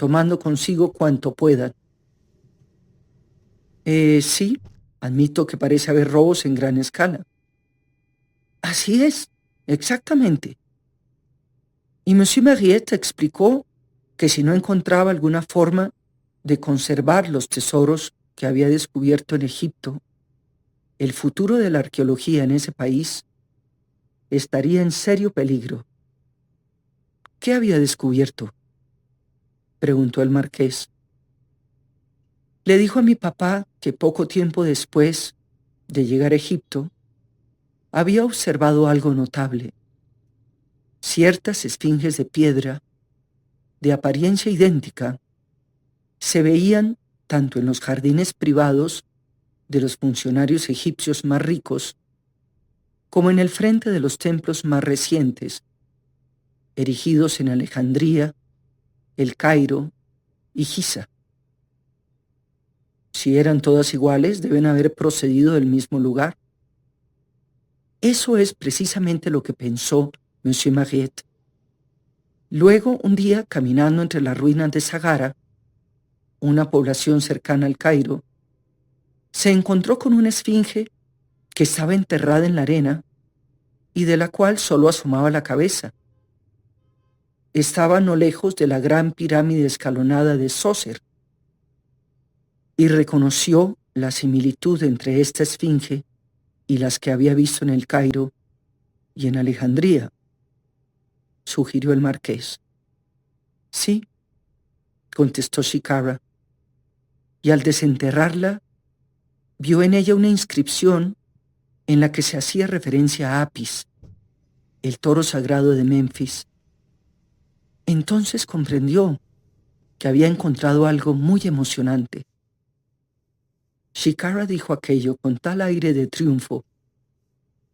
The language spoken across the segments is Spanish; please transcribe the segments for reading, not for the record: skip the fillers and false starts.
tomando consigo cuanto puedan. Sí, admito que parece haber robos en gran escala. Así es, exactamente. Y Monsieur Mariette explicó que si no encontraba alguna forma de conservar los tesoros que había descubierto en Egipto, el futuro de la arqueología en ese país estaría en serio peligro. ¿Qué había descubierto?, preguntó el marqués. Le dijo a mi papá que poco tiempo después de llegar a Egipto, había observado algo notable. Ciertas esfinges de piedra, de apariencia idéntica, se veían tanto en los jardines privados de los funcionarios egipcios más ricos, como en el frente de los templos más recientes, erigidos en Alejandría, El Cairo y Giza. Si eran todas iguales, deben haber procedido del mismo lugar. Eso es precisamente lo que pensó Monsieur Mariette. Luego, un día, caminando entre las ruinas de Sagara, una población cercana al Cairo, se encontró con una esfinge que estaba enterrada en la arena y de la cual solo asomaba la cabeza. Estaba no lejos de la gran pirámide escalonada de Sócer, y reconoció la similitud entre esta esfinge y las que había visto en el Cairo y en Alejandría, sugirió el marqués. Sí, contestó Shikara, y al desenterrarla, vio en ella una inscripción en la que se hacía referencia a Apis, el toro sagrado de Memphis. Entonces comprendió que había encontrado algo muy emocionante. Shikara dijo aquello con tal aire de triunfo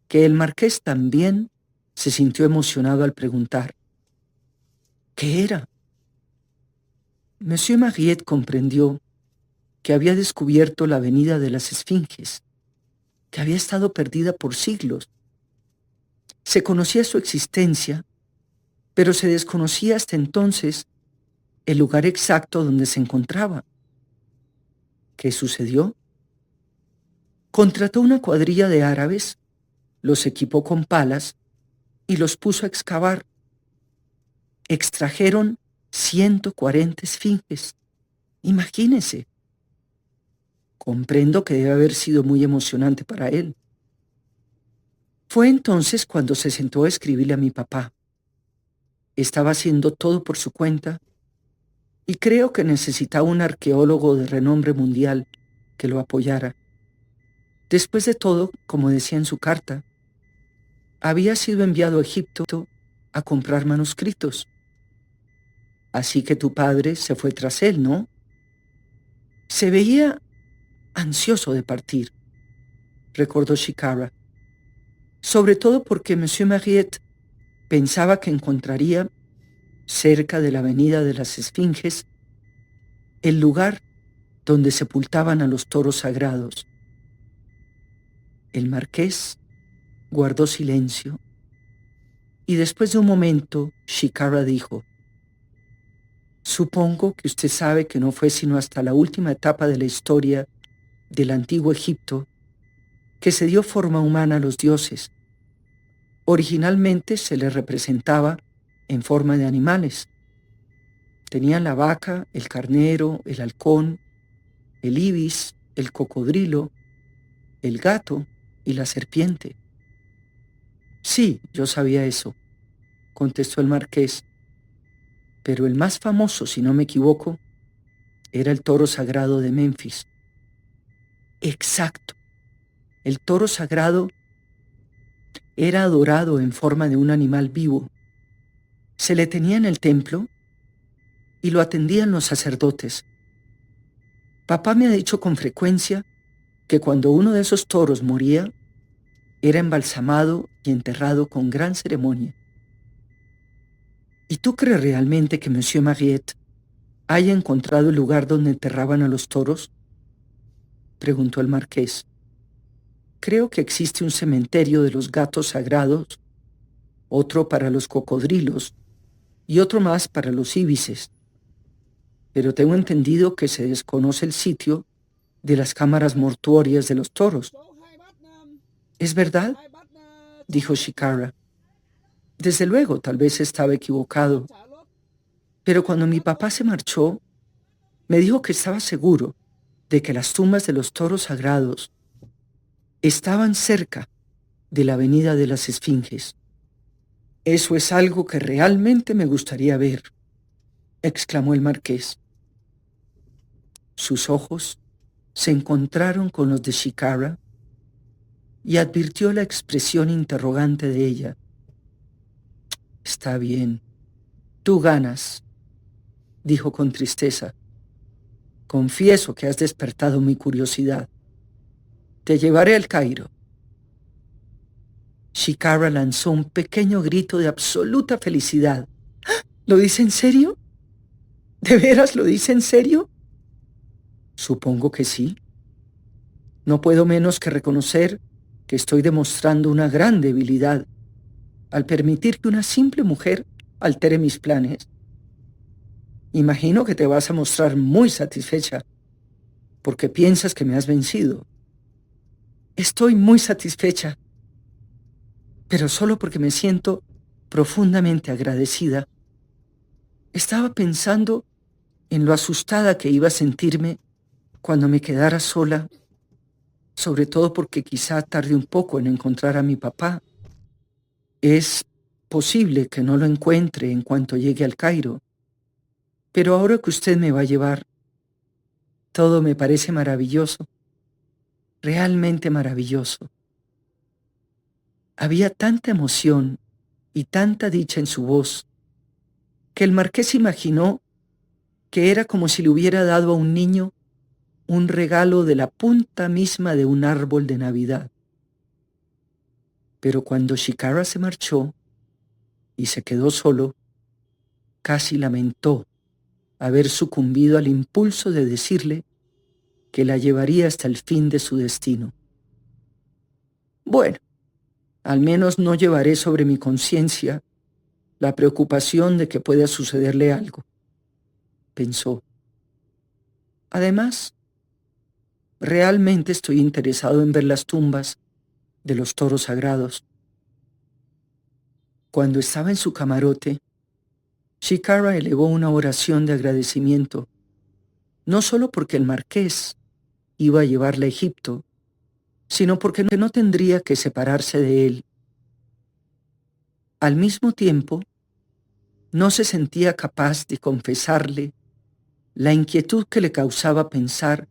que el marqués también se sintió emocionado al preguntar: ¿qué era? Monsieur Mariette comprendió que había descubierto la avenida de las Esfinges, que había estado perdida por siglos. Se conocía su existencia, pero se desconocía hasta entonces el lugar exacto donde se encontraba. ¿Qué sucedió? Contrató una cuadrilla de árabes, los equipó con palas y los puso a excavar. Extrajeron 140 esfinges. Imagínese. Comprendo que debe haber sido muy emocionante para él. Fue entonces cuando se sentó a escribirle a mi papá. Estaba haciendo todo por su cuenta y creo que necesitaba un arqueólogo de renombre mundial que lo apoyara. Después de todo, como decía en su carta, había sido enviado a Egipto a comprar manuscritos. Así que tu padre se fue tras él, ¿no? Se veía ansioso de partir, recordó Shikara, sobre todo porque Monsieur Mariette pensaba que encontraría, cerca de la avenida de las Esfinges, el lugar donde sepultaban a los toros sagrados. El marqués guardó silencio y después de un momento Shikara dijo: supongo que usted sabe que no fue sino hasta la última etapa de la historia del antiguo Egipto que se dio forma humana a los dioses. Originalmente se les representaba en forma de animales. Tenían la vaca, el carnero, el halcón, el ibis, el cocodrilo, el gato y la serpiente. Sí, yo sabía eso, contestó el marqués, pero el más famoso, si no me equivoco, era el toro sagrado de Memphis. Exacto. El toro sagrado era adorado en forma de un animal vivo. Se le tenía en el templo y lo atendían los sacerdotes. Papá me ha dicho con frecuencia que cuando uno de esos toros moría, era embalsamado y enterrado con gran ceremonia. ¿Y tú crees realmente que Monsieur Mariette haya encontrado el lugar donde enterraban a los toros?, preguntó el marqués. Creo que existe un cementerio de los gatos sagrados, otro para los cocodrilos y otro más para los íbices. pero tengo entendido que se desconoce el sitio de las cámaras mortuorias de los toros. ¿Es verdad?, dijo Shikara. Desde luego, tal vez estaba equivocado, pero cuando mi papá se marchó, me dijo que estaba seguro de que las tumbas de los toros sagrados estaban cerca de la Avenida de las Esfinges. Eso es algo que realmente me gustaría ver, exclamó el marqués. Sus ojos se encontraron con los de Shikara y advirtió la expresión interrogante de ella. Está bien, tú ganas, dijo con tristeza. Confieso que has despertado mi curiosidad. Te llevaré al Cairo. Shikara lanzó un pequeño grito de absoluta felicidad. ¿Lo dice en serio? ¿De veras lo dice en serio? Supongo que sí. No puedo menos que reconocer que estoy demostrando una gran debilidad al permitir que una simple mujer altere mis planes. Imagino que te vas a mostrar muy satisfecha porque piensas que me has vencido. Estoy muy satisfecha, pero solo porque me siento profundamente agradecida. Estaba pensando en lo asustada que iba a sentirme cuando me quedara sola, sobre todo porque quizá tarde un poco en encontrar a mi papá. Es posible que no lo encuentre en cuanto llegue al Cairo, pero ahora que usted me va a llevar, todo me parece maravilloso, realmente maravilloso. Había tanta emoción y tanta dicha en su voz que el marqués imaginó que era como si le hubiera dado a un niño un regalo de la punta misma de un árbol de Navidad. Pero cuando Shikara se marchó y se quedó solo, casi lamentó haber sucumbido al impulso de decirle que la llevaría hasta el fin de su destino. Bueno, al menos no llevaré sobre mi conciencia la preocupación de que pueda sucederle algo, pensó. Además, realmente estoy interesado en ver las tumbas de los toros sagrados. Cuando estaba en su camarote, Shikara elevó una oración de agradecimiento, no solo porque el marqués iba a llevarla a Egipto, sino porque no tendría que separarse de él. Al mismo tiempo, no se sentía capaz de confesarle la inquietud que le causaba pensar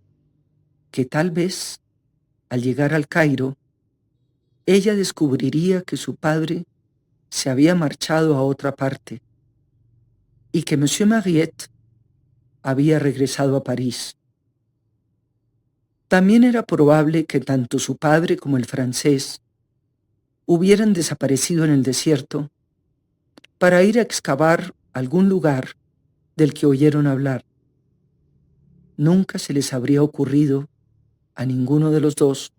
que tal vez, al llegar al Cairo, ella descubriría que su padre se había marchado a otra parte y que Monsieur Mariette había regresado a París. También era probable que tanto su padre como el francés hubieran desaparecido en el desierto para ir a excavar algún lugar del que oyeron hablar. Nunca se les habría ocurrido a ninguno de los dos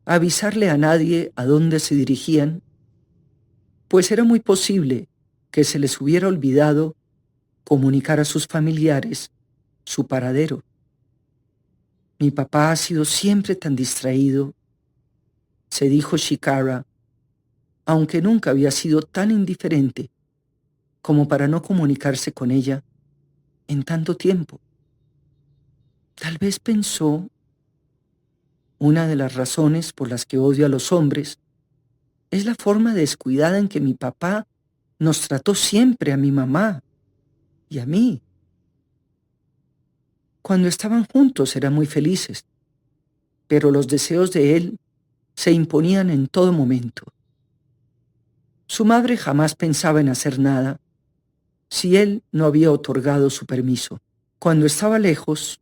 avisarle a nadie a dónde se dirigían, pues era muy posible que se les hubiera olvidado comunicar a sus familiares su paradero. Mi papá ha sido siempre tan distraído, se dijo Shikara, aunque nunca había sido tan indiferente como para no comunicarse con ella en tanto tiempo. Tal vez pensó, una de las razones por las que odio a los hombres es la forma descuidada en que mi papá nos trató siempre a mi mamá y a mí. Cuando estaban juntos eran muy felices, pero los deseos de él se imponían en todo momento. Su madre jamás pensaba en hacer nada si él no había otorgado su permiso. Cuando estaba lejos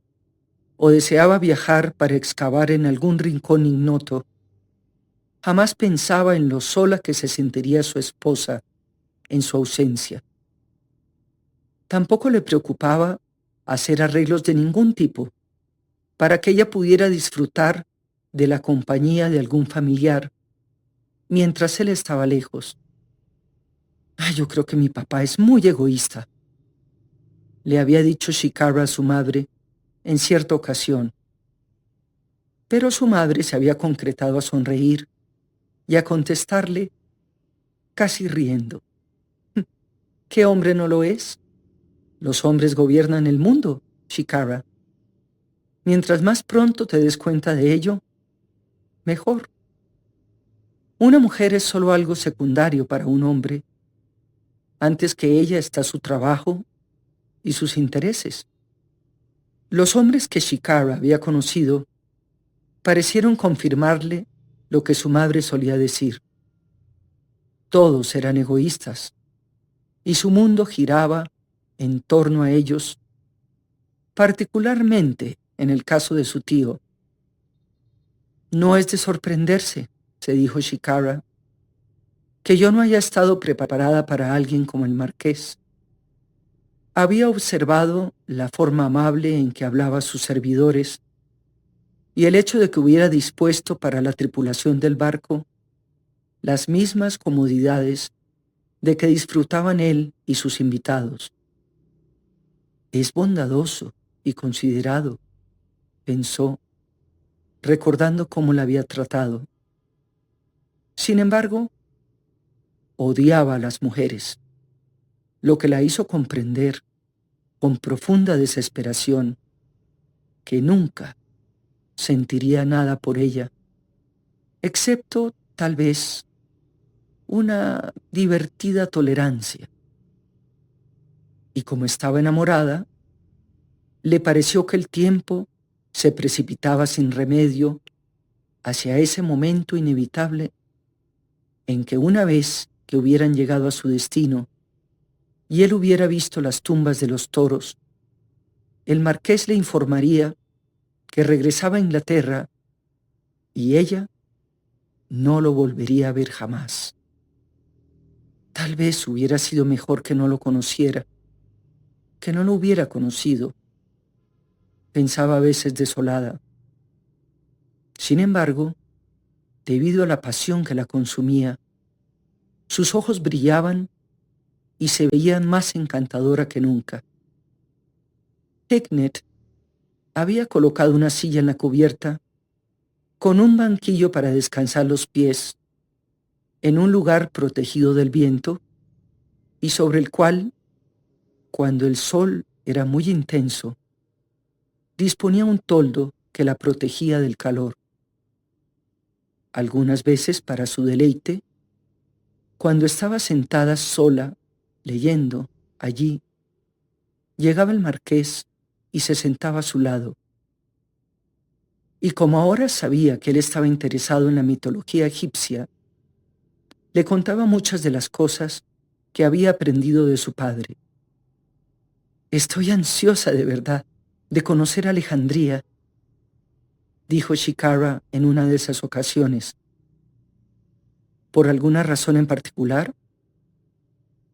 o deseaba viajar para excavar en algún rincón ignoto, jamás pensaba en lo sola que se sentiría su esposa en su ausencia. Tampoco le preocupaba hacer arreglos de ningún tipo para que ella pudiera disfrutar de la compañía de algún familiar mientras él estaba lejos. Yo creo que mi papá es muy egoísta, le había dicho Shikara a su madre en cierta ocasión. Pero su madre se había concretado a sonreír y a contestarle casi riendo. ¿Qué hombre no lo es? Los hombres gobiernan el mundo, Shikara. Mientras más pronto te des cuenta de ello, mejor. Una mujer es solo algo secundario para un hombre. Antes que ella está su trabajo y sus intereses. Los hombres que Shikara había conocido parecieron confirmarle lo que su madre solía decir. Todos eran egoístas, y su mundo giraba en torno a ellos, particularmente en el caso de su tío. No es de sorprenderse, se dijo Shikara, que yo no haya estado preparada para alguien como el marqués. Había observado la forma amable en que hablaba a sus servidores y el hecho de que hubiera dispuesto para la tripulación del barco las mismas comodidades de que disfrutaban él y sus invitados. Es bondadoso y considerado, pensó, recordando cómo la había tratado. Sin embargo, odiaba a las mujeres, lo que la hizo comprender, con profunda desesperación, que nunca sentiría nada por ella, excepto, tal vez, una divertida tolerancia. Y como estaba enamorada, le pareció que el tiempo se precipitaba sin remedio hacia ese momento inevitable en que una vez que hubieran llegado a su destino y él hubiera visto las tumbas de los toros, el marqués le informaría que regresaba a Inglaterra y ella no lo volvería a ver jamás. Tal vez hubiera sido mejor que no lo conociera, que no lo hubiera conocido, pensaba a veces desolada. Sin embargo, debido a la pasión que la consumía, sus ojos brillaban y se veían más encantadora que nunca. Hicknet había colocado una silla en la cubierta con un banquillo para descansar los pies en un lugar protegido del viento y sobre el cual, cuando el sol era muy intenso, disponía un toldo que la protegía del calor. Algunas veces, para su deleite, cuando estaba sentada sola, leyendo, allí, llegaba el marqués y se sentaba a su lado. Y como ahora sabía que él estaba interesado en la mitología egipcia, le contaba muchas de las cosas que había aprendido de su padre. Estoy ansiosa de verdad de conocer Alejandría, dijo Shikara en una de esas ocasiones. ¿Por alguna razón en particular?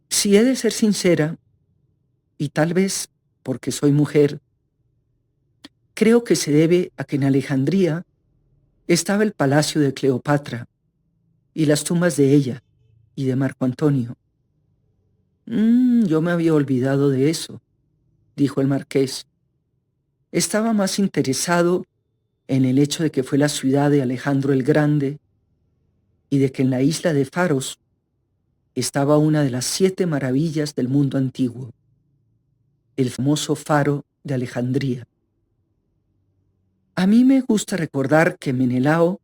Si he de ser sincera, y tal vez porque soy mujer, creo que se debe a que en Alejandría estaba el palacio de Cleopatra y las tumbas de ella y de Marco Antonio. Yo me había olvidado de eso, dijo el marqués. Estaba más interesado en el hecho de que fue la ciudad de Alejandro el Grande y de que en la isla de Faros estaba una de las 7 maravillas del mundo antiguo, el famoso faro de Alejandría. A mí me gusta recordar que Menelao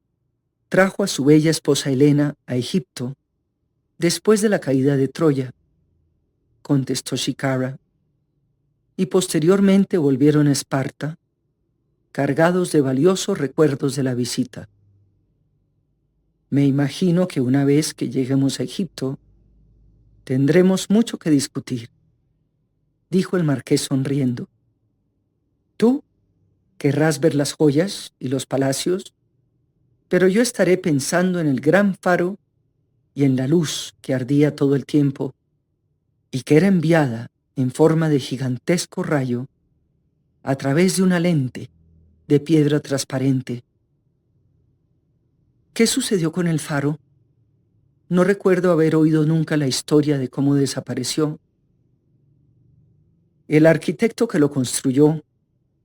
trajo a su bella esposa Helena a Egipto después de la caída de Troya, contestó Shikara, y posteriormente volvieron a Esparta, cargados de valiosos recuerdos de la visita. Me imagino que una vez que lleguemos a Egipto, tendremos mucho que discutir, dijo el marqués sonriendo. Tú querrás ver las joyas y los palacios, pero yo estaré pensando en el gran faro y en la luz que ardía todo el tiempo y que era enviada en forma de gigantesco rayo a través de una lente de piedra transparente. ¿Qué sucedió con el faro? No recuerdo haber oído nunca la historia de cómo desapareció. El arquitecto que lo construyó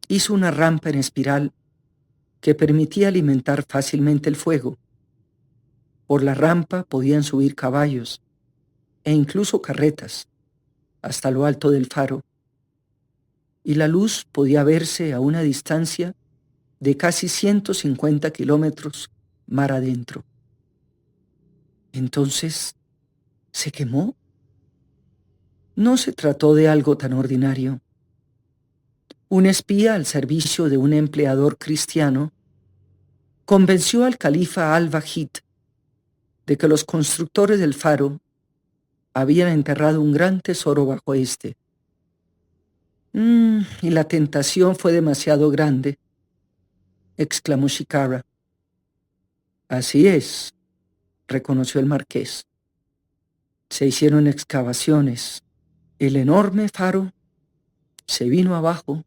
hizo una rampa en espiral que permitía alimentar fácilmente el fuego. Por la rampa podían subir caballos e incluso carretas hasta lo alto del faro, y la luz podía verse a una distancia de casi 150 kilómetros mar adentro. Entonces, ¿se quemó? No se trató de algo tan ordinario. Un espía al servicio de un empleador cristiano convenció al califa al-Wajid de que los constructores del faro habían enterrado un gran tesoro bajo este. Y la tentación fue demasiado grande, exclamó Shikara. Así es, reconoció el marqués. Se hicieron excavaciones. El enorme faro se vino abajo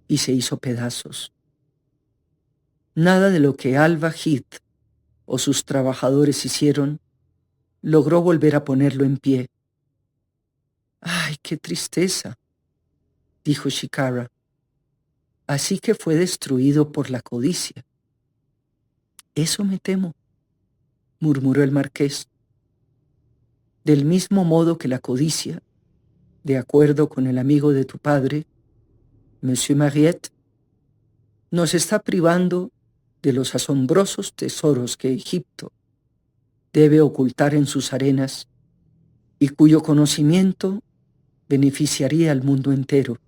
y se hizo pedazos. Nada de lo que al-Wajid o sus trabajadores hicieron logró volver a ponerlo en pie. ¡Ay, qué tristeza!, dijo Shikara. Así que fue destruido por la codicia. Eso me temo, murmuró el marqués. Del mismo modo que la codicia, de acuerdo con el amigo de tu padre, Monsieur Mariette, nos está privando de los asombrosos tesoros que Egipto debe ocultar en sus arenas y cuyo conocimiento beneficiaría al mundo entero.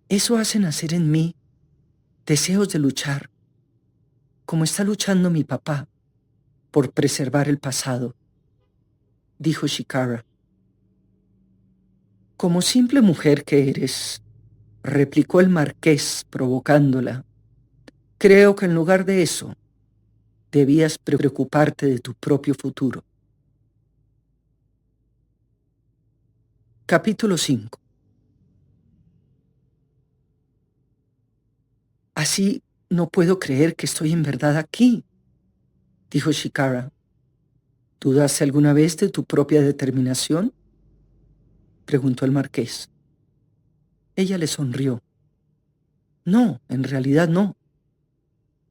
Eso hace nacer en mí deseos de luchar, como está luchando mi papá por preservar el pasado, dijo Shikara. Como simple mujer que eres, replicó el marqués provocándola, creo que en lugar de eso, debías preocuparte de tu propio futuro. Capítulo 5. Así no puedo creer que estoy en verdad aquí, dijo Shikara. ¿Dudaste alguna vez de tu propia determinación?, preguntó el marqués. Ella le sonrió. No, en realidad no,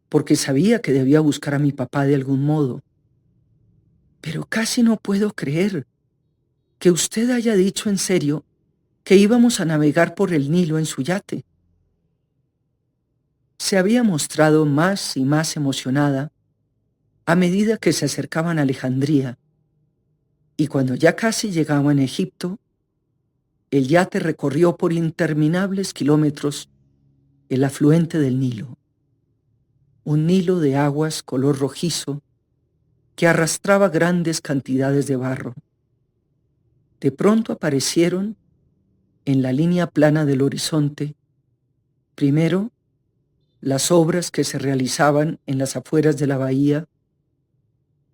porque sabía que debía buscar a mi papá de algún modo. Pero casi no puedo creer que usted haya dicho en serio que íbamos a navegar por el Nilo en su yate. Se había mostrado más y más emocionada a medida que se acercaban a Alejandría, y cuando ya casi llegaban a Egipto, el yate recorrió por interminables kilómetros el afluente del Nilo, un Nilo de aguas color rojizo que arrastraba grandes cantidades de barro. De pronto aparecieron, en la línea plana del horizonte, primero las obras que se realizaban en las afueras de la bahía,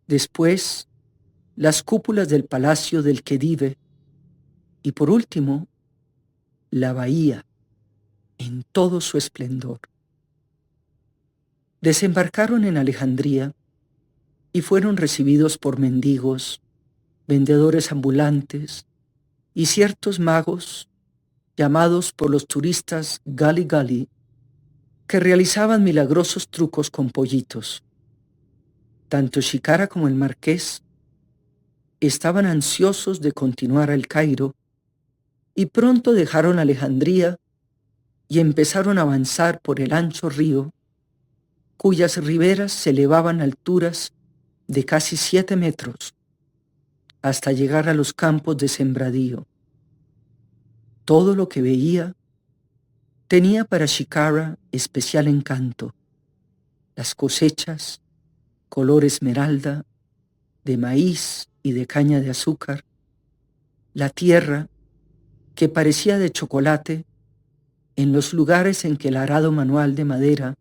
después las cúpulas del palacio del Khedive y por último la bahía en todo su esplendor. Desembarcaron en Alejandría y fueron recibidos por mendigos, vendedores ambulantes y ciertos magos llamados por los turistas Gali Gali, que realizaban milagrosos trucos con pollitos. Tanto Shikara como el marqués estaban ansiosos de continuar al Cairo y pronto dejaron Alejandría y empezaron a avanzar por el ancho río, cuyas riberas se elevaban a alturas de casi 7 metros, hasta llegar a los campos de sembradío. Todo lo que veía tenía para Shikara especial encanto. Las cosechas, color esmeralda, de maíz y de caña de azúcar, la tierra, que parecía de chocolate, en los lugares en que el arado manual de madera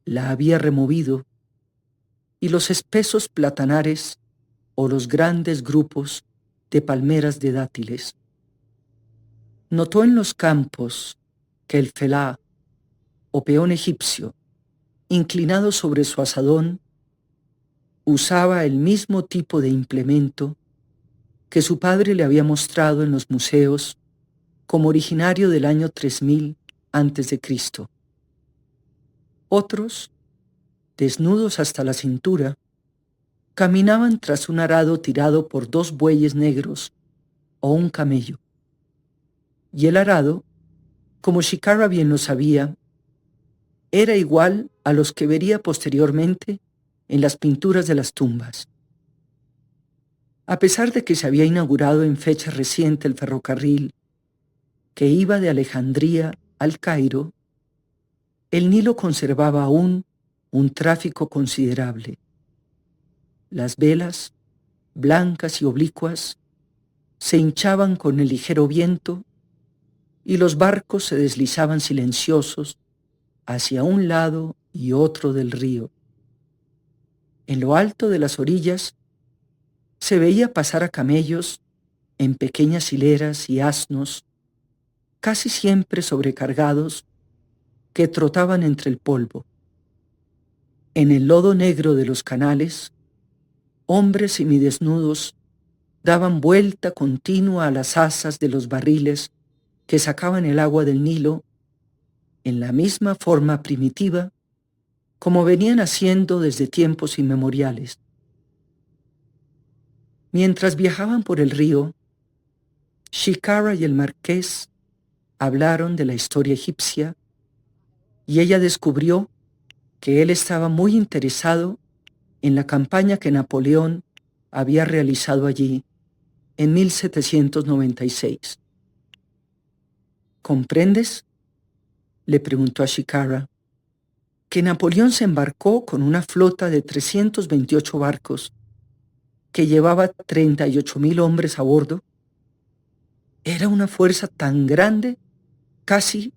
la había removido, y los espesos platanares o los grandes grupos de palmeras de dátiles. Notó en los campos que el felá, o peón egipcio, inclinado sobre su azadón, usaba el mismo tipo de implemento que su padre le había mostrado en los museos como originario del año 3000 a.C. Otros, desnudos hasta la cintura, caminaban tras un arado tirado por 2 bueyes negros o un camello. Y el arado, como Shikara bien lo sabía, era igual a los que vería posteriormente en las pinturas de las tumbas. A pesar de que se había inaugurado en fecha reciente el ferrocarril que iba de Alejandría al Cairo, el Nilo conservaba aún un tráfico considerable. Las velas, blancas y oblicuas, se hinchaban con el ligero viento y los barcos se deslizaban silenciosos hacia un lado y otro del río. En lo alto de las orillas se veía pasar a camellos en pequeñas hileras y asnos, casi siempre sobrecargados, que trotaban entre el polvo. En el lodo negro de los canales, hombres semidesnudos daban vuelta continua a las asas de los barriles que sacaban el agua del Nilo en la misma forma primitiva como venían haciendo desde tiempos inmemoriales. Mientras viajaban por el río, Shikara y el marqués hablaron de la historia egipcia y ella descubrió que él estaba muy interesado en la campaña que Napoleón había realizado allí en 1796. ¿Comprendes?, le preguntó a Shikara, que Napoleón se embarcó con una flota de 328 barcos que llevaba 38,000 hombres a bordo. Era una fuerza tan grande, casi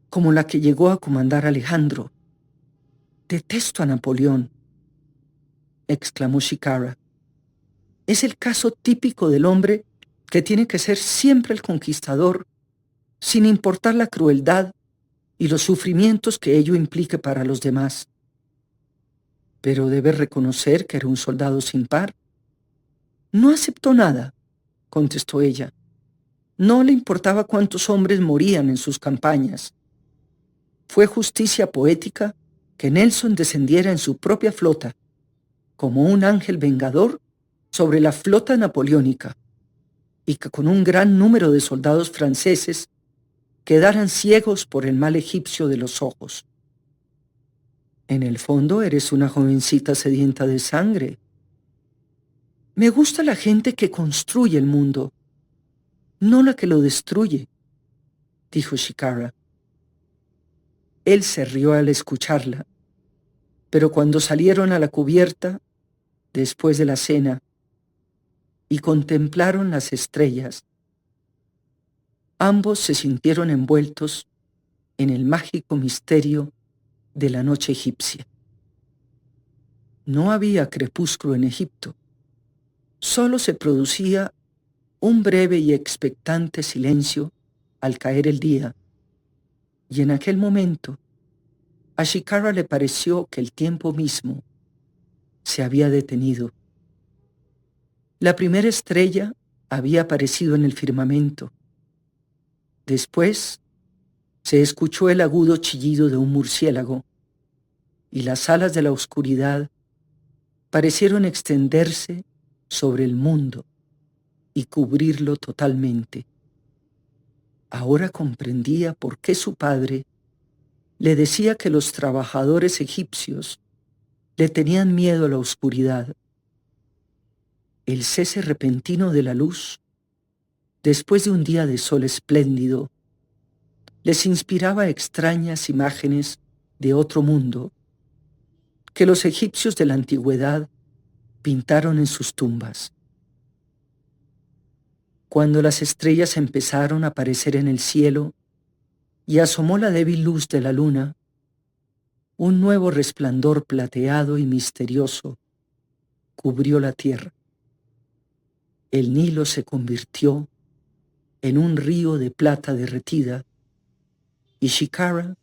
como la que llegó a comandar Alejandro. Detesto a Napoleón, exclamó Shikara. Es el caso típico del hombre que tiene que ser siempre el conquistador, sin importar la crueldad y los sufrimientos que ello implique para los demás. Pero debes reconocer que era un soldado sin par. No aceptó nada, contestó ella. No le importaba cuántos hombres morían en sus campañas. Fue justicia poética que Nelson descendiera en su propia flota, como un ángel vengador, sobre la flota napoleónica, y que con un gran número de soldados franceses quedaran ciegos por el mal egipcio de los ojos. En el fondo eres una jovencita sedienta de sangre. Me gusta la gente que construye el mundo, no la que lo destruye, dijo Shikara. Él se rió al escucharla, pero cuando salieron a la cubierta, después de la cena, y contemplaron las estrellas, ambos se sintieron envueltos en el mágico misterio de la noche egipcia. No había crepúsculo en Egipto, solo se producía un breve y expectante silencio al caer el día, y en aquel momento a Shikara le pareció que el tiempo mismo se había detenido. La primera estrella había aparecido en el firmamento. Después se escuchó el agudo chillido de un murciélago, y las alas de la oscuridad parecieron extenderse sobre el mundo y cubrirlo totalmente. Ahora comprendía por qué su padre le decía que los trabajadores egipcios le tenían miedo a la oscuridad. El cese repentino de la luz, después de un día de sol espléndido, les inspiraba extrañas imágenes de otro mundo que los egipcios de la antigüedad pintaron en sus tumbas. Cuando las estrellas empezaron a aparecer en el cielo y asomó la débil luz de la luna, un nuevo resplandor plateado y misterioso cubrió la tierra. El Nilo se convirtió en un río de plata derretida y Shikara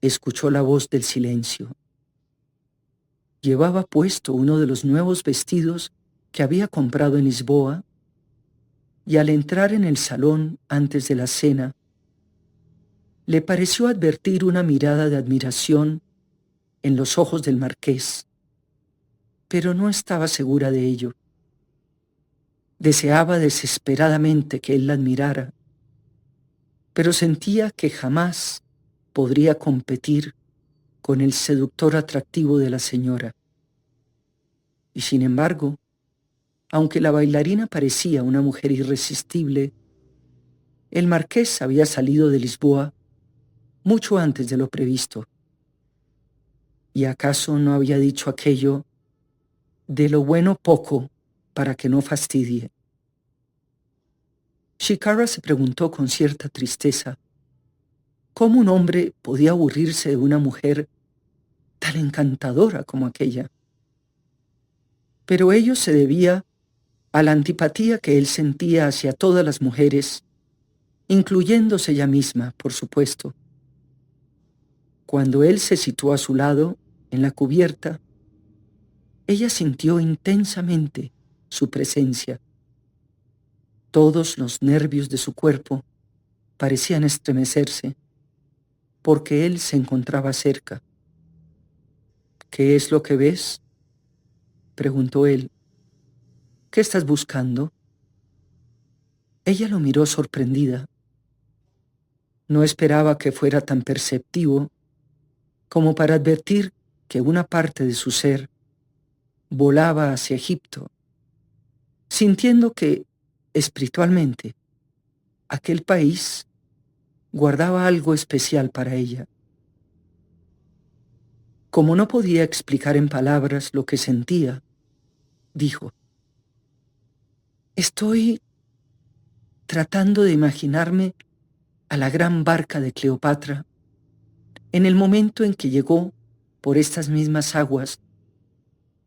escuchó la voz del silencio. Llevaba puesto uno de los nuevos vestidos que había comprado en Lisboa y al entrar en el salón antes de la cena, le pareció advertir una mirada de admiración en los ojos del marqués, pero no estaba segura de ello. Deseaba desesperadamente que él la admirara, pero sentía que jamás podría competir con el seductor atractivo de la señora. Y sin embargo, aunque la bailarina parecía una mujer irresistible, el marqués había salido de Lisboa mucho antes de lo previsto. ¿Y acaso no había dicho aquello de lo bueno poco para que no fastidie? Chicara se preguntó con cierta tristeza cómo un hombre podía aburrirse de una mujer tan encantadora como aquella. Pero ello se debía a la antipatía que él sentía hacia todas las mujeres, incluyéndose ella misma, por supuesto. Cuando él se situó a su lado, en la cubierta, ella sintió intensamente su presencia. Todos los nervios de su cuerpo parecían estremecerse, porque él se encontraba cerca. ¿Qué es lo que ves?, preguntó él. ¿Qué estás buscando? Ella lo miró sorprendida. No esperaba que fuera tan perceptivo como para advertir que una parte de su ser volaba hacia Egipto, sintiendo que, espiritualmente, aquel país guardaba algo especial para ella. Como no podía explicar en palabras lo que sentía, dijo: estoy tratando de imaginarme a la gran barca de Cleopatra en el momento en que llegó por estas mismas aguas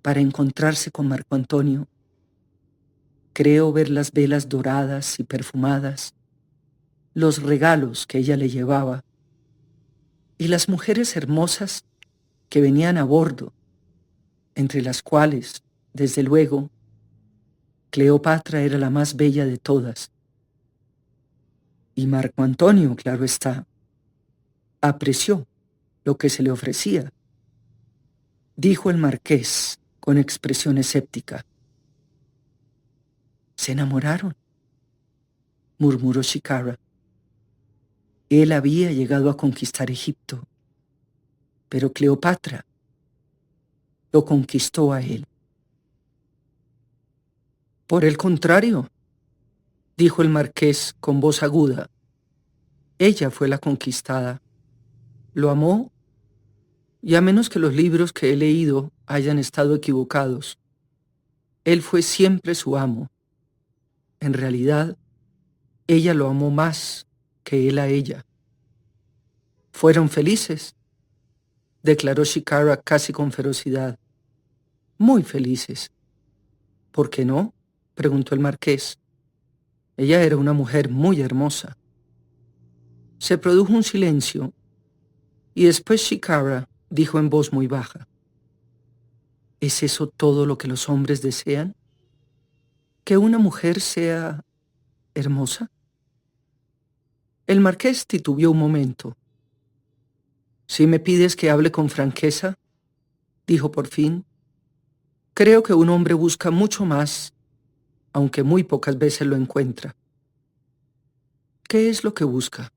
para encontrarse con Marco Antonio. Creo ver las velas doradas y perfumadas, los regalos que ella le llevaba y las mujeres hermosas que venían a bordo, entre las cuales, desde luego, Cleopatra era la más bella de todas. Y Marco Antonio, claro está, apreció lo que se le ofrecía, dijo el marqués con expresión escéptica. Se enamoraron, murmuró Chicara. Él había llegado a conquistar Egipto, pero Cleopatra lo conquistó a él. Por el contrario, dijo el marqués con voz aguda, ella fue la conquistada. Lo amó, y a menos que los libros que he leído hayan estado equivocados, él fue siempre su amo. En realidad, ella lo amó más que él a ella. Fueron felices, declaró Chicara casi con ferocidad. Muy felices. ¿Por qué no?, preguntó el marqués. Ella era una mujer muy hermosa. Se produjo un silencio y después Chicara dijo en voz muy baja: ¿es eso todo lo que los hombres desean? ¿Que una mujer sea hermosa? El marqués titubeó un momento. Si me pides que hable con franqueza, dijo por fin, creo que un hombre busca mucho más, aunque muy pocas veces lo encuentra. ¿Qué es lo que busca?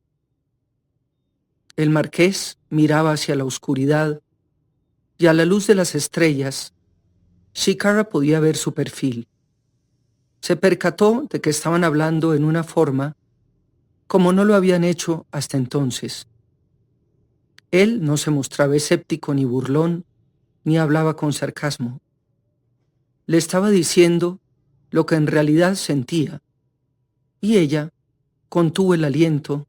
El marqués miraba hacia la oscuridad y a la luz de las estrellas, Chicara podía ver su perfil. Se percató de que estaban hablando en una forma como no lo habían hecho hasta entonces. Él no se mostraba escéptico ni burlón, ni hablaba con sarcasmo. Le estaba diciendo lo que en realidad sentía, y ella contuvo el aliento,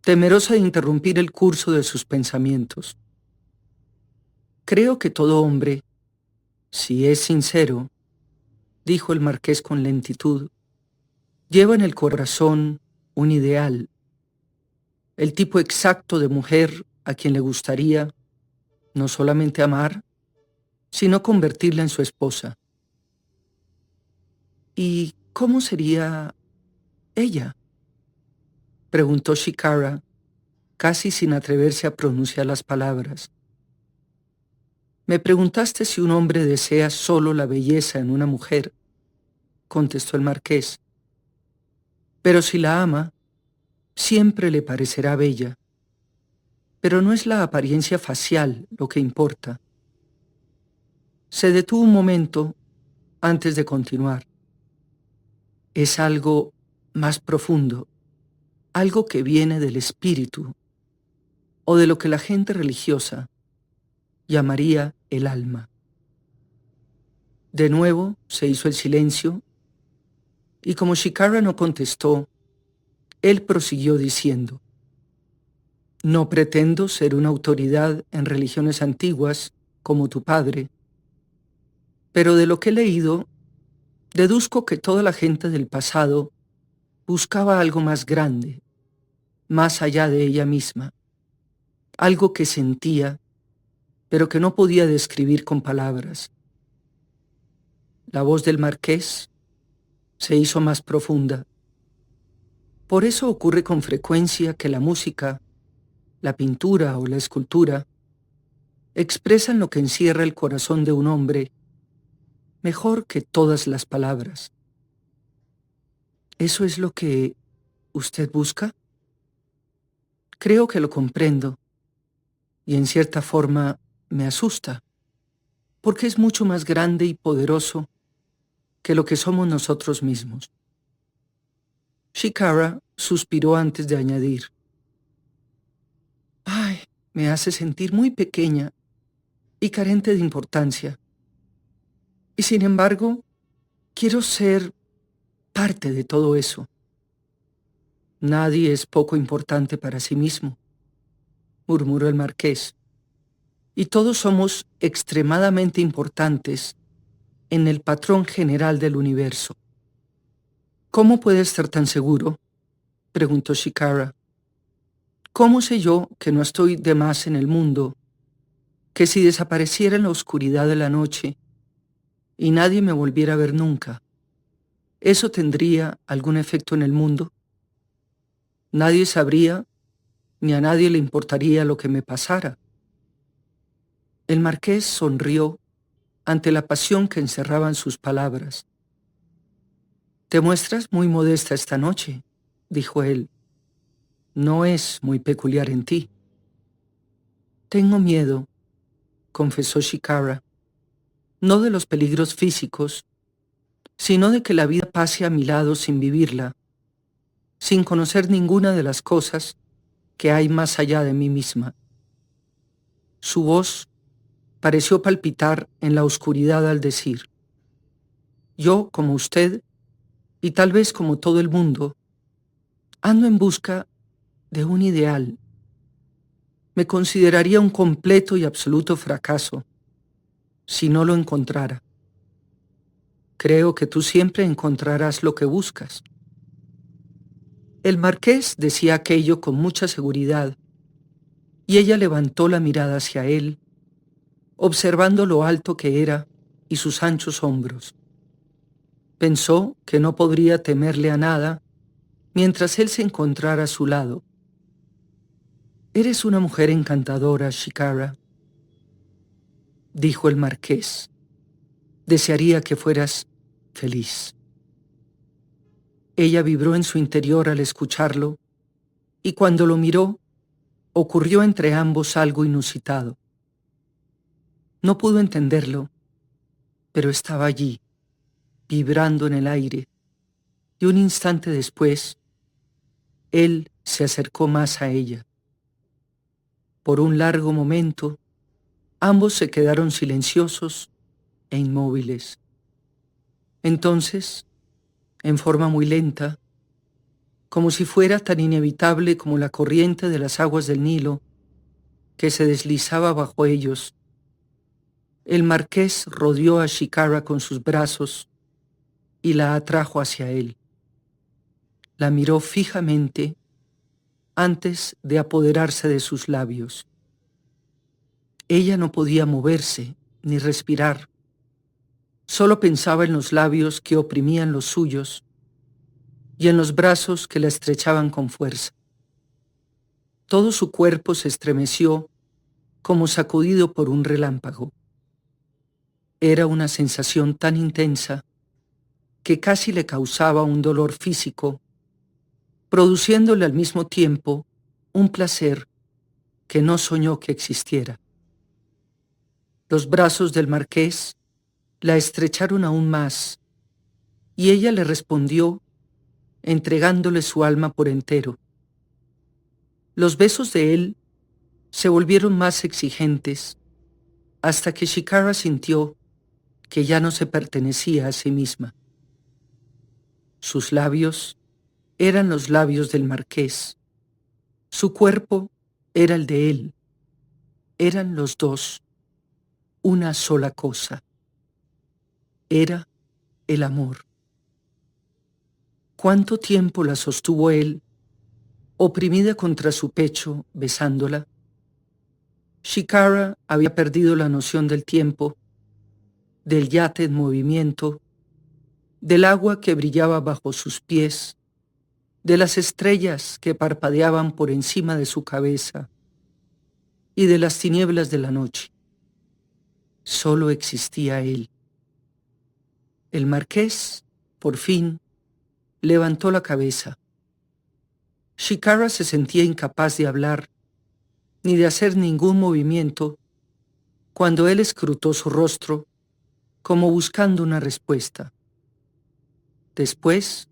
temerosa de interrumpir el curso de sus pensamientos. Creo que todo hombre, si es sincero, dijo el marqués con lentitud, lleva en el corazón un ideal, el tipo exacto de mujer a quien le gustaría no solamente amar, sino convertirla en su esposa. ¿Y cómo sería Ella, preguntó Shikara, casi sin atreverse a pronunciar las palabras. Me preguntaste si un hombre desea solo la belleza en una mujer, contestó el marqués. Pero si la ama, siempre le parecerá bella. Pero no es la apariencia facial lo que importa. Se detuvo un momento antes de continuar. Es algo más profundo, algo que viene del espíritu, o de lo que la gente religiosa llamaría el alma. De nuevo se hizo el silencio, y como Shikara no contestó, él prosiguió diciendo: no pretendo ser una autoridad en religiones antiguas como tu padre, pero de lo que he leído, deduzco que toda la gente del pasado buscaba algo más grande, más allá de ella misma, algo que sentía, pero que no podía describir con palabras. La voz del marqués se hizo más profunda. Por eso ocurre con frecuencia que la música, la pintura o la escultura expresan lo que encierra el corazón de un hombre mejor que todas las palabras. ¿Eso es lo que usted busca? Creo que lo comprendo y en cierta forma me asusta, porque es mucho más grande y poderoso que lo que somos nosotros mismos. Shikara suspiró antes de añadir: ay, me hace sentir muy pequeña y carente de importancia. Y sin embargo, quiero ser parte de todo eso. Nadie es poco importante para sí mismo, murmuró el marqués, y todos somos extremadamente importantes en el patrón general del universo. ¿Cómo puede estar tan seguro?, preguntó Shikara. ¿Cómo sé yo que no estoy de más en el mundo, que si desapareciera en la oscuridad de la noche y nadie me volviera a ver nunca, eso tendría algún efecto en el mundo? Nadie sabría, ni a nadie le importaría lo que me pasara. El marqués sonrió ante la pasión que encerraban sus palabras. Te muestras muy modesta esta noche, dijo él. No es muy peculiar en ti. Tengo miedo, confesó Shikara, no de los peligros físicos, sino de que la vida pase a mi lado sin vivirla, sin conocer ninguna de las cosas que hay más allá de mí misma. Su voz pareció palpitar en la oscuridad al decir: yo, como usted, y tal vez como todo el mundo, ando en busca de un ideal. Me consideraría un completo y absoluto fracaso si no lo encontrara. Creo que tú siempre encontrarás lo que buscas. El marqués decía aquello con mucha seguridad, y ella levantó la mirada hacia él, observando lo alto que era y sus anchos hombros. Pensó que no podría temerle a nada mientras él se encontrara a su lado. Eres una mujer encantadora, Shikara, dijo el marqués. Desearía que fueras feliz. Ella vibró en su interior al escucharlo, y cuando lo miró, ocurrió entre ambos algo inusitado. No pudo entenderlo, pero estaba allí, vibrando en el aire, y un instante después, él se acercó más a ella. Por un largo momento, ambos se quedaron silenciosos e inmóviles. Entonces, en forma muy lenta, como si fuera tan inevitable como la corriente de las aguas del Nilo que se deslizaba bajo ellos, el marqués rodeó a Shikara con sus brazos y la atrajo hacia él. La miró fijamente antes de apoderarse de sus labios. Ella no podía moverse ni respirar. Solo pensaba en los labios que oprimían los suyos y en los brazos que la estrechaban con fuerza. Todo su cuerpo se estremeció como sacudido por un relámpago. Era una sensación tan intensa que casi le causaba un dolor físico, produciéndole al mismo tiempo un placer que no soñó que existiera. Los brazos del marqués la estrecharon aún más, y ella le respondió entregándole su alma por entero. Los besos de él se volvieron más exigentes hasta que Shikara sintió que ya no se pertenecía a sí misma. Sus labios eran los labios del marqués. Su cuerpo era el de él. Eran los dos una sola cosa. Era el amor. ¿Cuánto tiempo la sostuvo él, oprimida contra su pecho, besándola? Shikara había perdido la noción del tiempo, del yate en movimiento, del agua que brillaba bajo sus pies, de las estrellas que parpadeaban por encima de su cabeza y de las tinieblas de la noche. Solo existía él. El marqués, por fin, levantó la cabeza. Shikara se sentía incapaz de hablar ni de hacer ningún movimiento cuando él escrutó su rostro como buscando una respuesta. Después,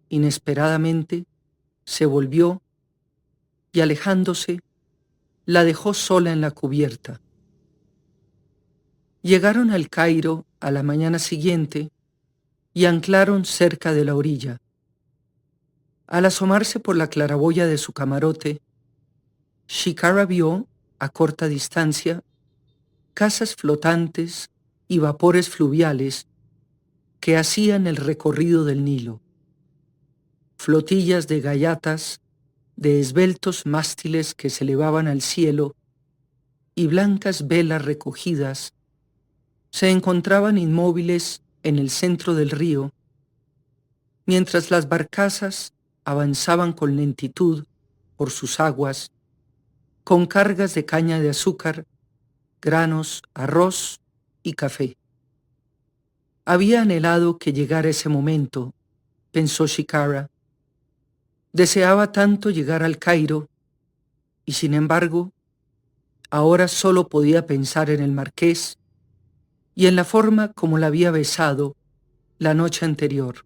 inesperadamente, se volvió y, alejándose, la dejó sola en la cubierta. Llegaron al Cairo a la mañana siguiente y anclaron cerca de la orilla. Al asomarse por la claraboya de su camarote, Shikara vio, a corta distancia, casas flotantes y vapores fluviales que hacían el recorrido del Nilo. Flotillas de gayatas, de esbeltos mástiles que se elevaban al cielo y blancas velas recogidas se encontraban inmóviles en el centro del río, mientras las barcazas avanzaban con lentitud por sus aguas, con cargas de caña de azúcar, granos, arroz y café. Había anhelado que llegara ese momento, pensó Shikara. Deseaba tanto llegar al Cairo, y sin embargo, ahora solo podía pensar en el marqués y en la forma como la había besado la noche anterior.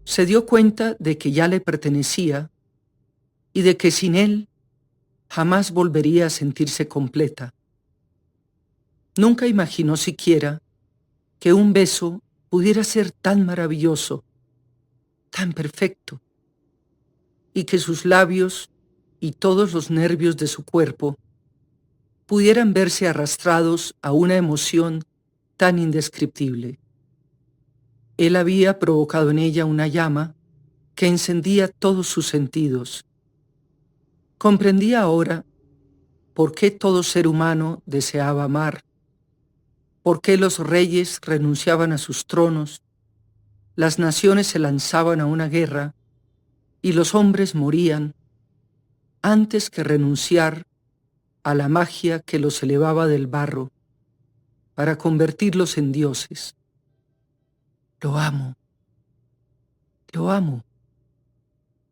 Se dio cuenta de que ya le pertenecía y de que sin él jamás volvería a sentirse completa. Nunca imaginó siquiera que un beso pudiera ser tan maravilloso, tan perfecto, y que sus labios y todos los nervios de su cuerpo pudieran verse arrastrados a una emoción tan indescriptible. Él había provocado en ella una llama que encendía todos sus sentidos. Comprendía ahora por qué todo ser humano deseaba amar, por qué los reyes renunciaban a sus tronos, las naciones se lanzaban a una guerra y los hombres morían antes que renunciar a la magia que los elevaba del barro para convertirlos en dioses. Lo amo,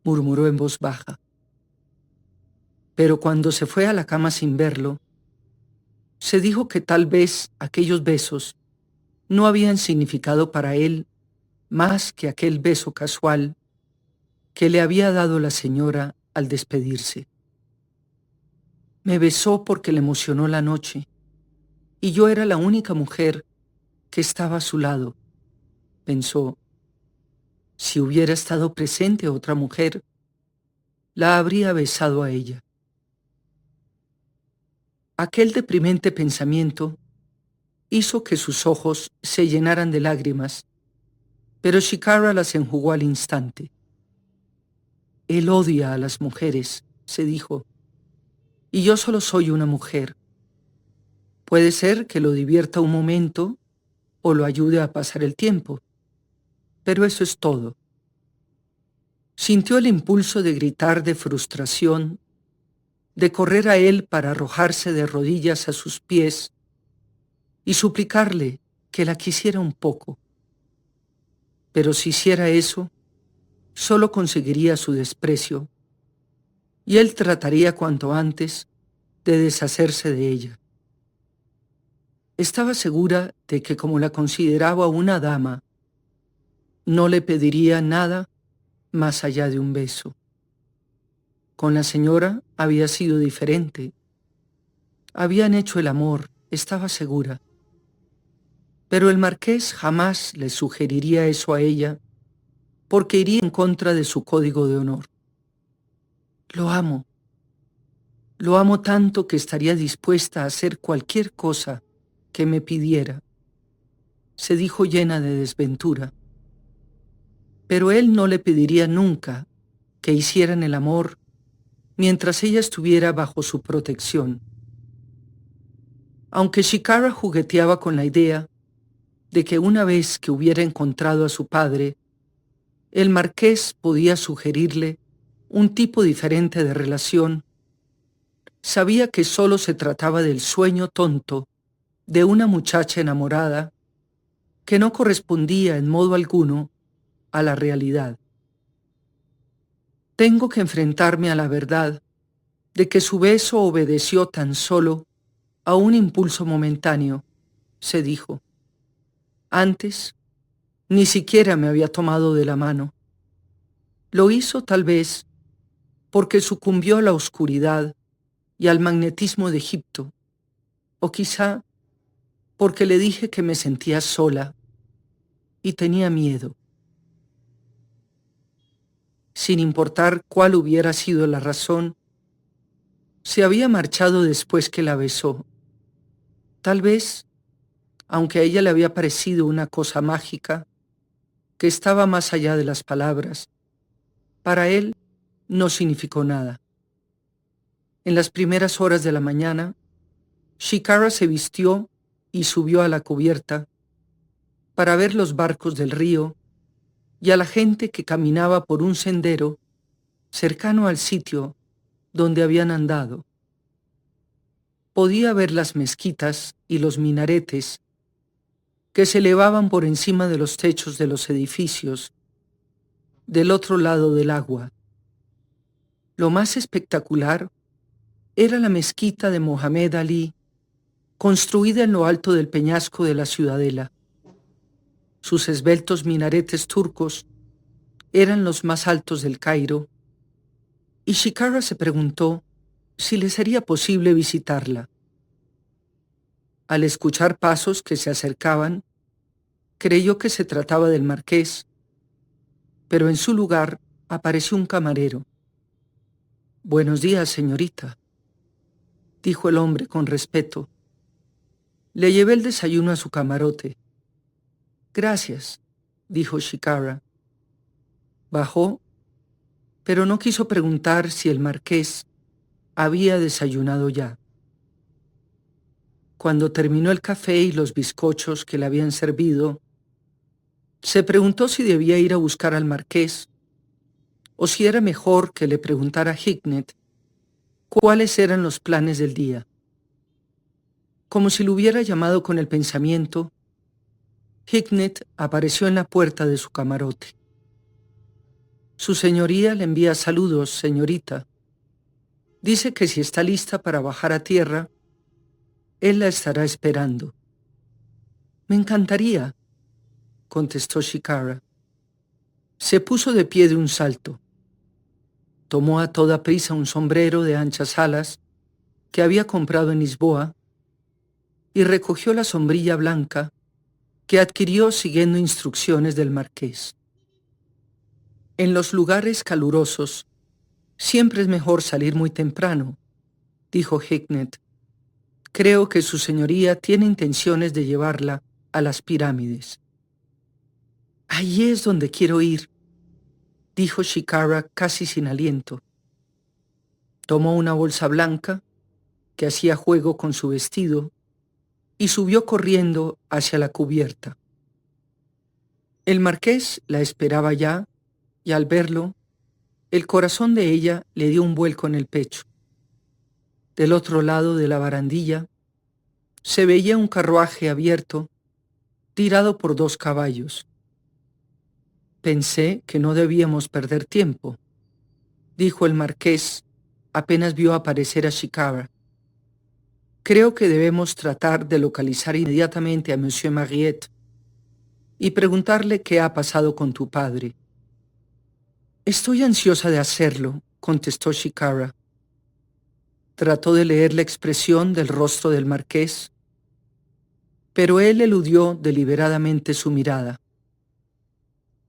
murmuró en voz baja. Pero cuando se fue a la cama sin verlo, se dijo que tal vez aquellos besos no habían significado para él más que aquel beso casual que le había dado la señora al despedirse. Me besó porque le emocionó la noche, y yo era la única mujer que estaba a su lado, pensó. Si hubiera estado presente otra mujer, la habría besado a ella. Aquel deprimente pensamiento hizo que sus ojos se llenaran de lágrimas, pero Shikara las enjugó al instante. Él odia a las mujeres, se dijo, y yo solo soy una mujer. Puede ser que lo divierta un momento o lo ayude a pasar el tiempo, pero eso es todo. Sintió el impulso de gritar de frustración, de correr a él para arrojarse de rodillas a sus pies y suplicarle que la quisiera un poco. Pero si hiciera eso, solo conseguiría su desprecio, y él trataría cuanto antes de deshacerse de ella. Estaba segura de que como la consideraba una dama, no le pediría nada más allá de un beso. Con la señora había sido diferente. Habían hecho el amor, estaba segura. Pero el marqués jamás le sugeriría eso a ella, porque iría en contra de su código de honor. Lo amo tanto que estaría dispuesta a hacer cualquier cosa que me pidiera, se dijo llena de desventura. Pero él no le pediría nunca que hicieran el amor mientras ella estuviera bajo su protección. Aunque Shikara jugueteaba con la idea de que una vez que hubiera encontrado a su padre, el marqués podía sugerirle un tipo diferente de relación, sabía que solo se trataba del sueño tonto de una muchacha enamorada que no correspondía en modo alguno a la realidad. Tengo que enfrentarme a la verdad de que su beso obedeció tan solo a un impulso momentáneo, se dijo. Antes, ni siquiera me había tomado de la mano. Lo hizo tal vez porque sucumbió a la oscuridad y al magnetismo de Egipto, o quizá porque le dije que me sentía sola y tenía miedo. Sin importar cuál hubiera sido la razón, se había marchado después que la besó. Tal vez, aunque a ella le había parecido una cosa mágica, que estaba más allá de las palabras, para él no significó nada. En las primeras horas de la mañana, Shikara se vistió y subió a la cubierta para ver los barcos del río y a la gente que caminaba por un sendero cercano al sitio donde habían andado. Podía ver las mezquitas y los minaretes que se elevaban por encima de los techos de los edificios del otro lado del agua. Lo más espectacular era la mezquita de Mohamed Ali, construida en lo alto del peñasco de la ciudadela. Sus esbeltos minaretes turcos eran los más altos del Cairo, y Shikara se preguntó si le sería posible visitarla. Al escuchar pasos que se acercaban, creyó que se trataba del marqués, pero en su lugar apareció un camarero. «Buenos días, señorita», dijo el hombre con respeto. «Le llevé el desayuno a su camarote». «Gracias», dijo Shikara. Bajó, pero no quiso preguntar si el marqués había desayunado ya. Cuando terminó el café y los bizcochos que le habían servido, se preguntó si debía ir a buscar al marqués o si era mejor que le preguntara a Hicknet cuáles eran los planes del día. Como si lo hubiera llamado con el pensamiento, Hicknet apareció en la puerta de su camarote. «Su señoría le envía saludos, señorita. Dice que si está lista para bajar a tierra, él la estará esperando». «Me encantaría», contestó Shikara. Se puso de pie de un salto. Tomó a toda prisa un sombrero de anchas alas que había comprado en Lisboa y recogió la sombrilla blanca que adquirió siguiendo instrucciones del marqués. En los lugares calurosos siempre es mejor salir muy temprano, dijo Hicknet. Creo que su señoría tiene intenciones de llevarla a las pirámides. Allí es donde quiero ir, dijo Shikara casi sin aliento. Tomó una bolsa blanca que hacía juego con su vestido y subió corriendo hacia la cubierta. El marqués la esperaba ya y al verlo El corazón de ella le dio un vuelco en el pecho. Del otro lado de la barandilla se veía un carruaje abierto, tirado por 2 caballos. Pensé que no debíamos perder tiempo, dijo el marqués apenas vio aparecer a Chicara. Creo que debemos tratar de localizar inmediatamente a Monsieur Mariette y preguntarle qué ha pasado con tu padre. Estoy ansiosa de hacerlo, contestó Chicara. Trató de leer la expresión del rostro del marqués, pero él eludió deliberadamente su mirada.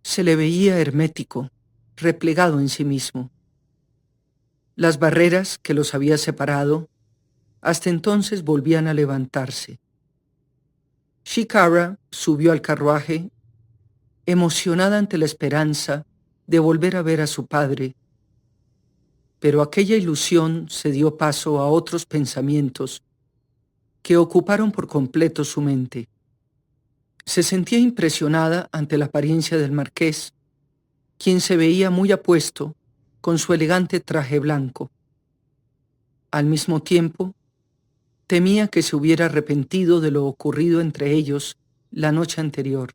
Se le veía hermético, replegado en sí mismo. Las barreras que los había separado hasta entonces volvían a levantarse. Chicara subió al carruaje, emocionada ante la esperanza de volver a ver a su padre, pero aquella ilusión se dio paso a otros pensamientos que ocuparon por completo su mente. Se sentía impresionada ante la apariencia del marqués, quien se veía muy apuesto con su elegante traje blanco. Al mismo tiempo, temía que se hubiera arrepentido de lo ocurrido entre ellos la noche anterior.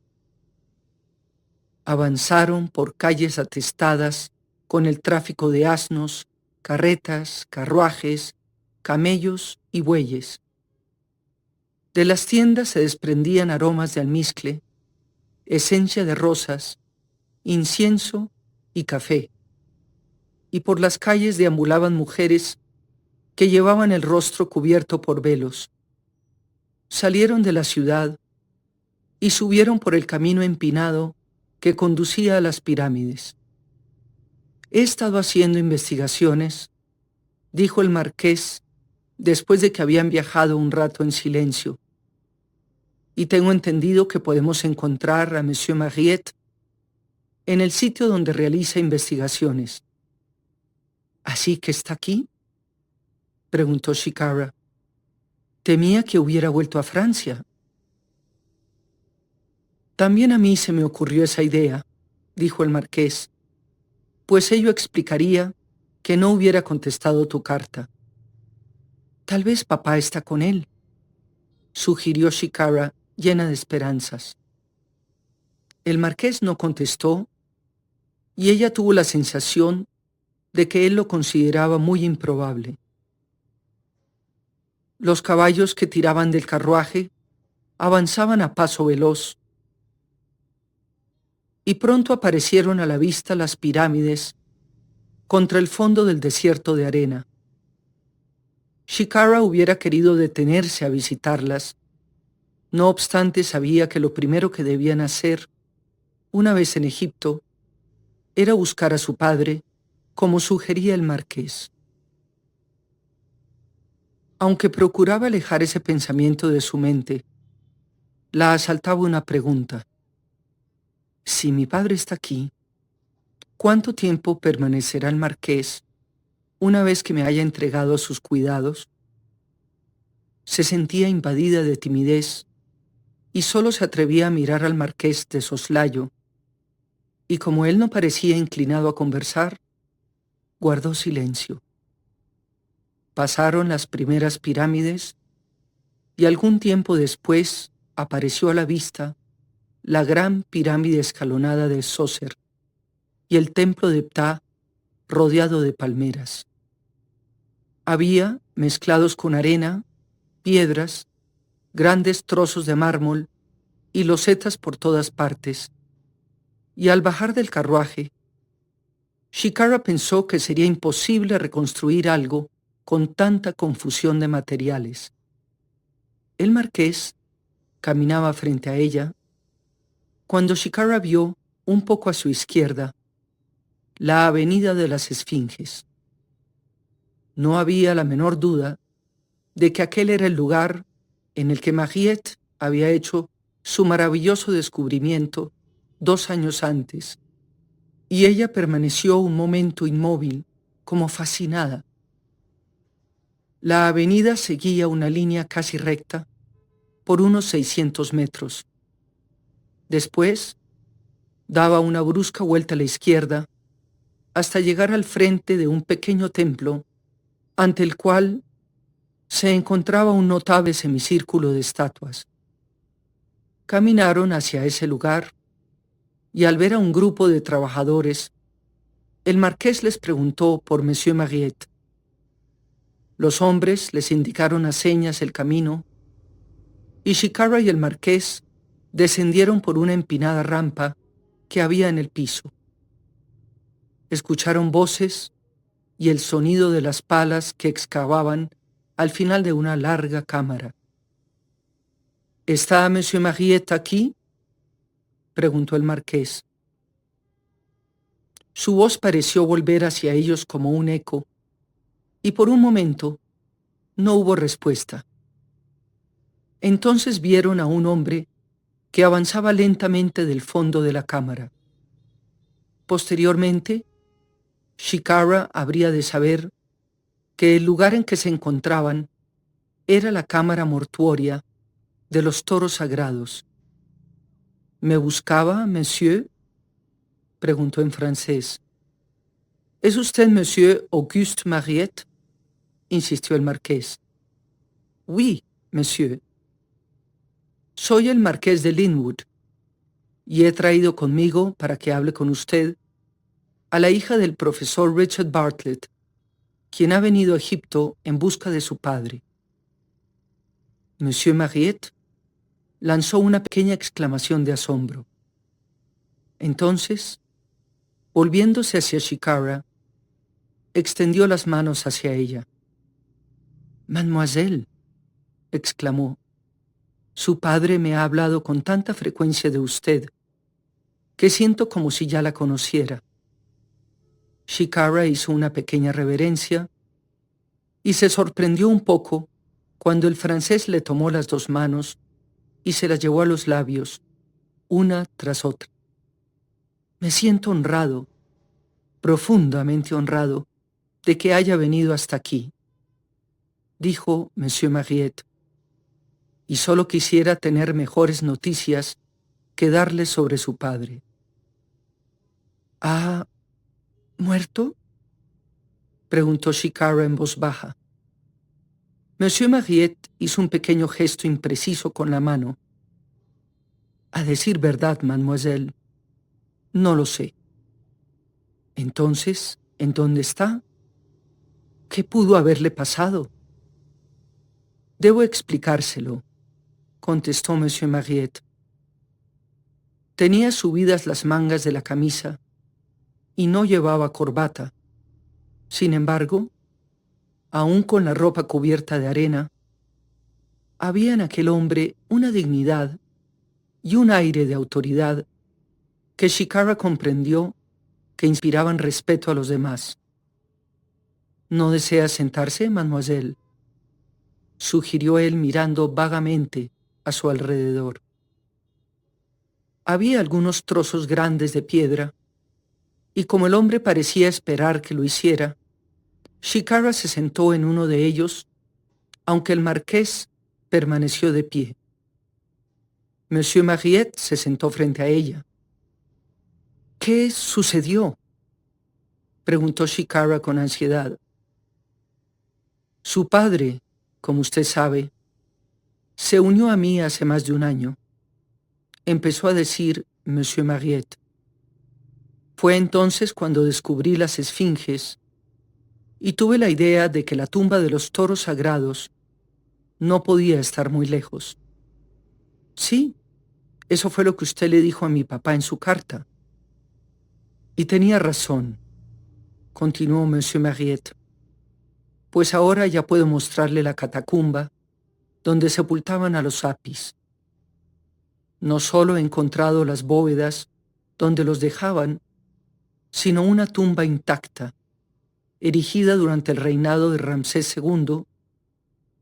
Avanzaron por calles atestadas con el tráfico de asnos, carretas, carruajes, camellos y bueyes. De las tiendas se desprendían aromas de almizcle, esencia de rosas, incienso y café. Y por las calles deambulaban mujeres que llevaban el rostro cubierto por velos. Salieron de la ciudad y subieron por el camino empinado que conducía a las pirámides. He estado haciendo investigaciones, dijo el marqués después de que habían viajado un rato en silencio, y tengo entendido que podemos encontrar a Monsieur Mariette en el sitio donde realiza investigaciones. ¿Así que está aquí?, preguntó Chicara. Temía que hubiera vuelto a Francia. También a mí se me ocurrió esa idea, dijo el marqués, pues ello explicaría que no hubiera contestado tu carta. Tal vez papá está con él, sugirió Chicara llena de esperanzas. El marqués no contestó y ella tuvo la sensación de que él lo consideraba muy improbable. Los caballos que tiraban del carruaje avanzaban a paso veloz y pronto aparecieron a la vista las pirámides contra el fondo del desierto de arena. Chicara hubiera querido detenerse a visitarlas, no obstante sabía que lo primero que debían hacer, una vez en Egipto, era buscar a su padre, como sugería el marqués. Aunque procuraba alejar ese pensamiento de su mente, la asaltaba una pregunta. Si mi padre está aquí, ¿cuánto tiempo permanecerá el marqués una vez que me haya entregado a sus cuidados? Se sentía invadida de timidez y solo se atrevía a mirar al marqués de soslayo, y como él no parecía inclinado a conversar, guardó silencio. Pasaron las primeras pirámides y algún tiempo después apareció a la vista la gran pirámide escalonada de Sócer y el templo de Ptah rodeado de palmeras. Había, mezclados con arena, piedras, grandes trozos de mármol y losetas por todas partes, y al bajar del carruaje, Chicara pensó que sería imposible reconstruir algo con tanta confusión de materiales. El marqués caminaba frente a ella cuando Chicara vio, un poco a su izquierda, la avenida de las Esfinges. No había la menor duda de que aquel era el lugar en el que Mariette había hecho su maravilloso descubrimiento 2 años antes, y ella permaneció un momento inmóvil, como fascinada. La avenida seguía una línea casi recta por unos 600 metros. Después, daba una brusca vuelta a la izquierda hasta llegar al frente de un pequeño templo ante el cual se encontraba un notable semicírculo de estatuas. Caminaron hacia ese lugar y al ver a un grupo de trabajadores, el marqués les preguntó por Monsieur Mariette. Los hombres les indicaron a señas el camino y Chicara y el marqués descendieron por una empinada rampa que había en el piso. Escucharon voces y el sonido de las palas que excavaban al final de una larga cámara. ¿Está Monsieur Mariette aquí?, preguntó el marqués. Su voz pareció volver hacia ellos como un eco, y por un momento no hubo respuesta. Entonces vieron a un hombre que avanzaba lentamente del fondo de la cámara. Posteriormente, Chicara habría de saber que el lugar en que se encontraban era la cámara mortuoria de los toros sagrados. ¿Me buscaba, monsieur?, preguntó en francés. ¿Es usted Monsieur Auguste Mariette?, insistió el marqués. Oui, monsieur. Soy el marqués de Linwood, y he traído conmigo, para que hable con usted, a la hija del profesor Richard Bartlett, quien ha venido a Egipto en busca de su padre. Monsieur Mariette lanzó una pequeña exclamación de asombro. Entonces, volviéndose hacia Chicara, extendió las manos hacia ella. «Mademoiselle», exclamó, «su padre me ha hablado con tanta frecuencia de usted que siento como si ya la conociera». Chicara hizo una pequeña reverencia y se sorprendió un poco cuando el francés le tomó las dos manos y se las llevó a los labios, una tras otra. «Me siento honrado, profundamente honrado, de que haya venido hasta aquí», dijo Monsieur Mariette, «y solo quisiera tener mejores noticias que darle sobre su padre». «¿Ha muerto?», preguntó Chicara en voz baja. Monsieur Mariette hizo un pequeño gesto impreciso con la mano. «A decir verdad, mademoiselle, no lo sé». «Entonces, ¿en dónde está? ¿Qué pudo haberle pasado?». «Debo explicárselo», contestó Monsieur Mariette. Tenía subidas las mangas de la camisa y no llevaba corbata. Sin embargo, aun con la ropa cubierta de arena, había en aquel hombre una dignidad y un aire de autoridad que Chicara comprendió que inspiraban respeto a los demás. «¿No desea sentarse, mademoiselle?», sugirió él mirando vagamente a su alrededor. Había algunos trozos grandes de piedra, y como el hombre parecía esperar que lo hiciera, Chicara se sentó en uno de ellos, aunque el marqués permaneció de pie. Monsieur Mariette se sentó frente a ella. «¿Qué sucedió?», preguntó Chicara con ansiedad. «Su padre, como usted sabe, se unió a mí hace más de un año», empezó a decir Monsieur Mariette. «Fue entonces cuando descubrí las esfinges y tuve la idea de que la tumba de los toros sagrados no podía estar muy lejos». «Sí, eso fue lo que usted le dijo a mi papá en su carta». «Y tenía razón», continuó Monsieur Mariette, «pues ahora ya puedo mostrarle la catacumba donde sepultaban a los apis. No solo he encontrado las bóvedas donde los dejaban, sino una tumba intacta, erigida durante el reinado de Ramsés II,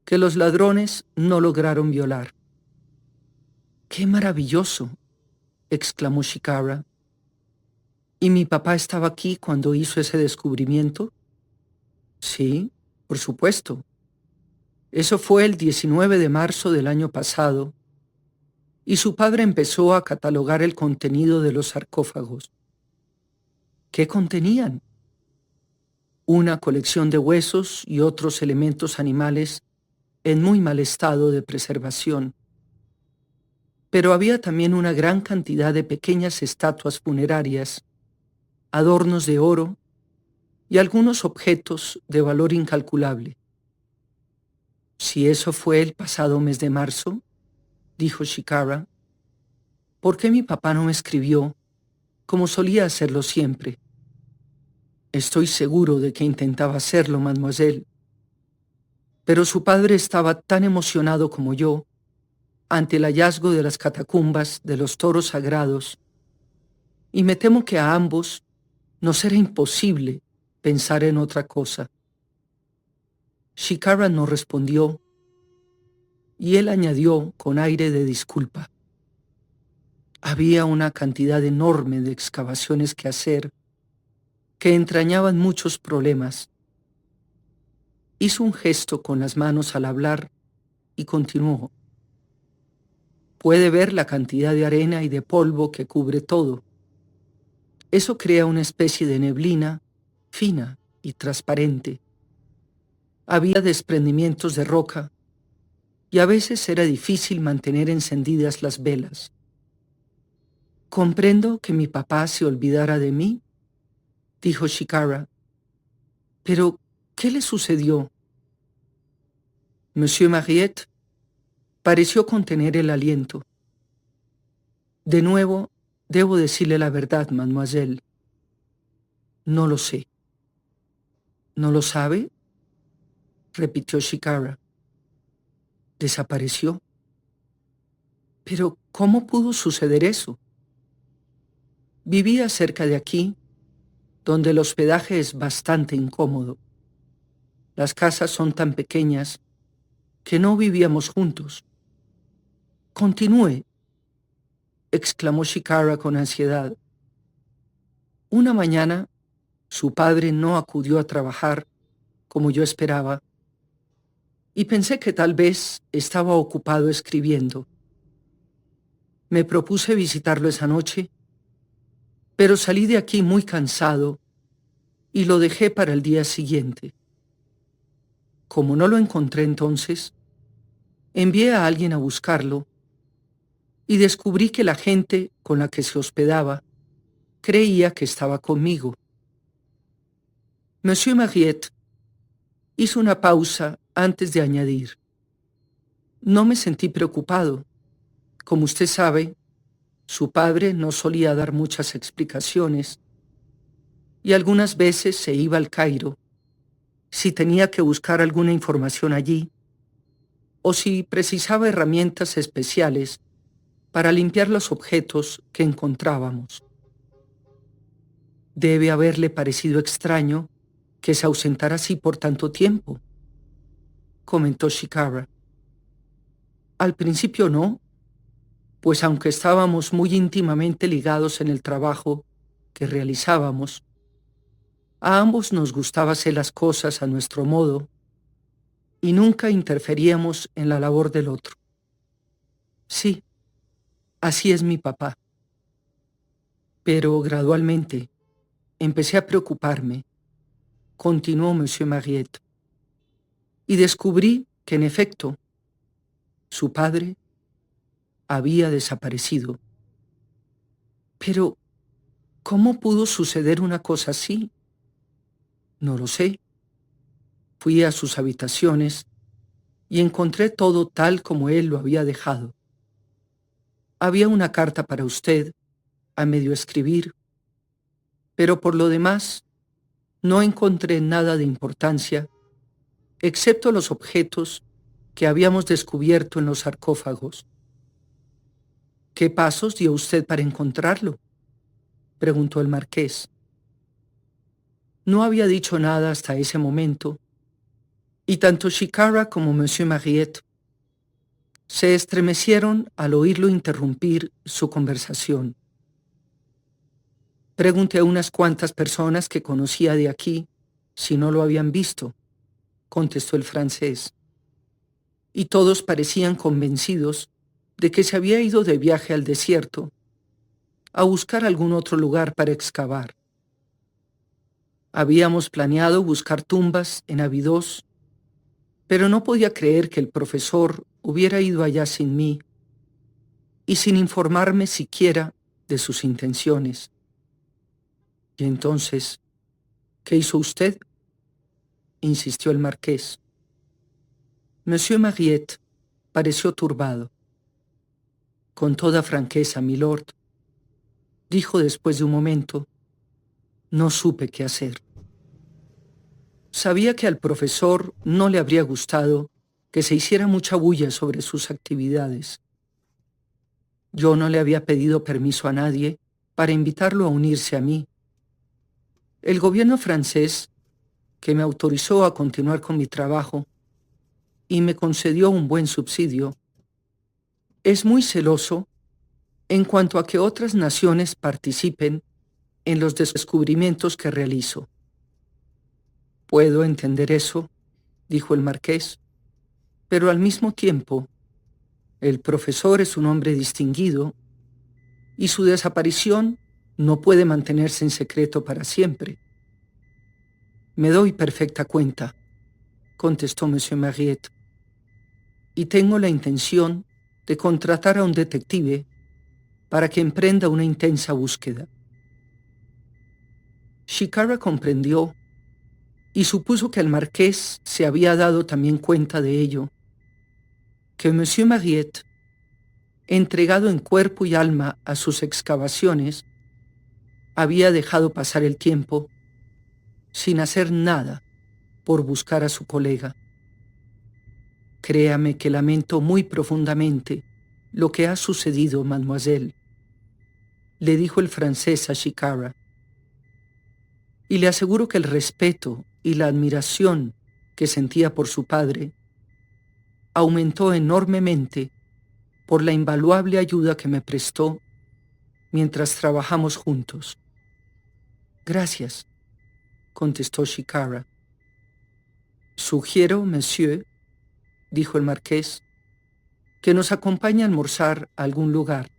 que los ladrones no lograron violar». «¡Qué maravilloso!», exclamó Chicara. «¿Y mi papá estaba aquí cuando hizo ese descubrimiento?». «Sí, por supuesto. Eso fue el 19 de marzo del año pasado, y su padre empezó a catalogar el contenido de los sarcófagos». «¿Qué contenían?», una colección de huesos y otros elementos animales en muy mal estado de preservación. Pero había también una gran cantidad de pequeñas estatuas funerarias, adornos de oro y algunos objetos de valor incalculable. Si eso fue el pasado mes de marzo, dijo Shikara, ¿por qué mi papá no me escribió como solía hacerlo siempre? Estoy seguro de que intentaba hacerlo, mademoiselle, pero su padre estaba tan emocionado como yo ante el hallazgo de las catacumbas de los toros sagrados, y me temo que a ambos nos era imposible pensar en otra cosa. Shikara no respondió, y él añadió con aire de disculpa: había una cantidad enorme de excavaciones que hacer que entrañaban muchos problemas. Hizo un gesto con las manos al hablar y continuó: puede ver la cantidad de arena y de polvo que cubre todo. Eso crea una especie de neblina fina y transparente. Había desprendimientos de roca y a veces era difícil mantener encendidas las velas. Comprendo que mi papá se olvidara de mí, dijo Shikara. Pero, ¿qué le sucedió? Monsieur Mariette pareció contener el aliento. De nuevo, debo decirle la verdad, mademoiselle. No lo sé. ¿No lo sabe? Repitió Shikara. Desapareció. Pero, ¿cómo pudo suceder eso? Vivía cerca de aquí, donde el hospedaje es bastante incómodo. Las casas son tan pequeñas que no vivíamos juntos. Continúe, exclamó Shikara con ansiedad. Una mañana, su padre no acudió a trabajar como yo esperaba, y pensé que tal vez estaba ocupado escribiendo. Me propuse visitarlo esa noche, pero salí de aquí muy cansado y lo dejé para el día siguiente. Como no lo encontré entonces, envié a alguien a buscarlo y descubrí que la gente con la que se hospedaba creía que estaba conmigo. Monsieur Mariette hizo una pausa antes de añadir: no me sentí preocupado. Como usted sabe, su padre no solía dar muchas explicaciones y algunas veces se iba al Cairo si tenía que buscar alguna información allí o si precisaba herramientas especiales para limpiar los objetos que encontrábamos. Debe haberle parecido extraño que se ausentara así por tanto tiempo, comentó Shikara. Al principio no, pues aunque estábamos muy íntimamente ligados en el trabajo que realizábamos, a ambos nos gustaba hacer las cosas a nuestro modo y nunca interferíamos en la labor del otro. Sí, así es mi papá. Pero gradualmente empecé a preocuparme, continuó Monsieur Mariette, y descubrí que en efecto su padre había desaparecido. Pero, ¿cómo pudo suceder una cosa así? No lo sé. Fui a sus habitaciones y encontré todo tal como él lo había dejado. Había una carta para usted, a medio escribir, pero por lo demás no encontré nada de importancia, excepto los objetos que habíamos descubierto en los sarcófagos. ¿Qué pasos dio usted para encontrarlo?, preguntó el marqués. No había dicho nada hasta ese momento, y tanto Shikara como Monsieur Mariette se estremecieron al oírlo interrumpir su conversación. Pregunté a unas cuantas personas que conocía de aquí si no lo habían visto, contestó el francés, y todos parecían convencidos de que se había ido de viaje al desierto a buscar algún otro lugar para excavar. Habíamos planeado buscar tumbas en Abydos, pero no podía creer que el profesor hubiera ido allá sin mí y sin informarme siquiera de sus intenciones. Y entonces, ¿qué hizo usted?, insistió el marqués. Monsieur Mariette pareció turbado. Con toda franqueza, milord, dijo después de un momento, no supe qué hacer. Sabía que al profesor no le habría gustado que se hiciera mucha bulla sobre sus actividades. Yo no le había pedido permiso a nadie para invitarlo a unirse a mí. El gobierno francés, que me autorizó a continuar con mi trabajo y me concedió un buen subsidio, es muy celoso en cuanto a que otras naciones participen en los descubrimientos que realizo. Puedo entender eso, dijo el marqués, pero al mismo tiempo, el profesor es un hombre distinguido y su desaparición no puede mantenerse en secreto para siempre. Me doy perfecta cuenta, contestó Monsieur Mariette, y tengo la intención de contratar a un detective para que emprenda una intensa búsqueda. Chicara comprendió y supuso que el marqués se había dado también cuenta de ello, que Monsieur Mariette, entregado en cuerpo y alma a sus excavaciones, había dejado pasar el tiempo sin hacer nada por buscar a su colega. Créame que lamento muy profundamente lo que ha sucedido, mademoiselle, le dijo el francés a Chicara, y le aseguro que el respeto y la admiración que sentía por su padre aumentó enormemente por la invaluable ayuda que me prestó mientras trabajamos juntos. Gracias, contestó Chicara. Sugiero, monsieur, dijo el marqués, que nos acompañe a almorzar a algún lugar.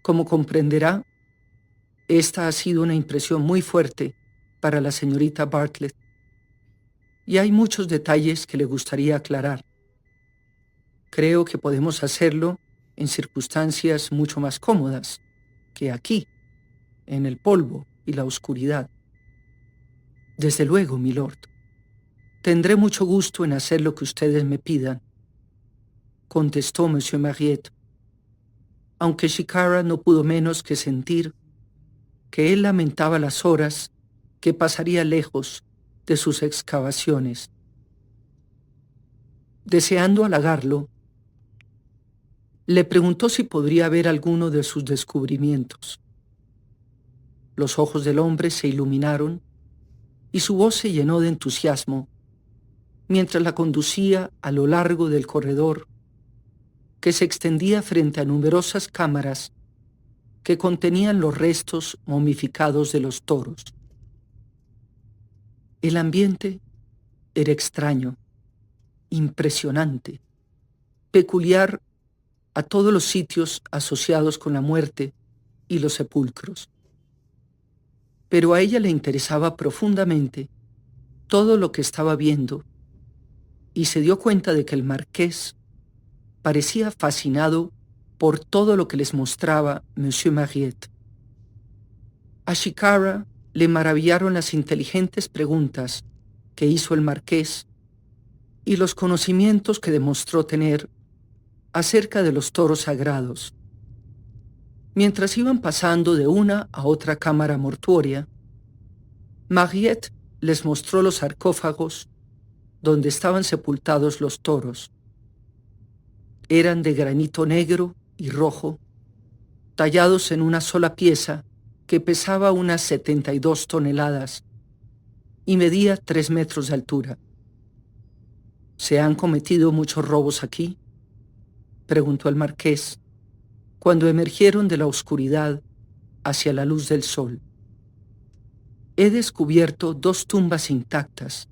Como comprenderá, esta ha sido una impresión muy fuerte para la señorita Bartlett, y hay muchos detalles que le gustaría aclarar. Creo que podemos hacerlo en circunstancias mucho más cómodas que aquí, en el polvo y la oscuridad. Desde luego, milord. Tendré mucho gusto en hacer lo que ustedes me pidan, contestó Monsieur Mariette, aunque Chicara no pudo menos que sentir que él lamentaba las horas que pasaría lejos de sus excavaciones. Deseando halagarlo, le preguntó si podría ver alguno de sus descubrimientos. Los ojos del hombre se iluminaron y su voz se llenó de entusiasmo mientras la conducía a lo largo del corredor que se extendía frente a numerosas cámaras que contenían los restos momificados de los toros. El ambiente era extraño, impresionante, peculiar a todos los sitios asociados con la muerte y los sepulcros. Pero a ella le interesaba profundamente todo lo que estaba viendo y se dio cuenta de que el marqués parecía fascinado por todo lo que les mostraba Monsieur Mariette. A Chicara le maravillaron las inteligentes preguntas que hizo el marqués y los conocimientos que demostró tener acerca de los toros sagrados. Mientras iban pasando de una a otra cámara mortuoria, Mariette les mostró los sarcófagos donde estaban sepultados los toros. Eran de granito negro y rojo, tallados en una sola pieza que pesaba unas 72 toneladas y medía 3 metros de altura. ¿Se han cometido muchos robos aquí?, preguntó el marqués, cuando emergieron de la oscuridad hacia la luz del sol. He descubierto 2 tumbas intactas,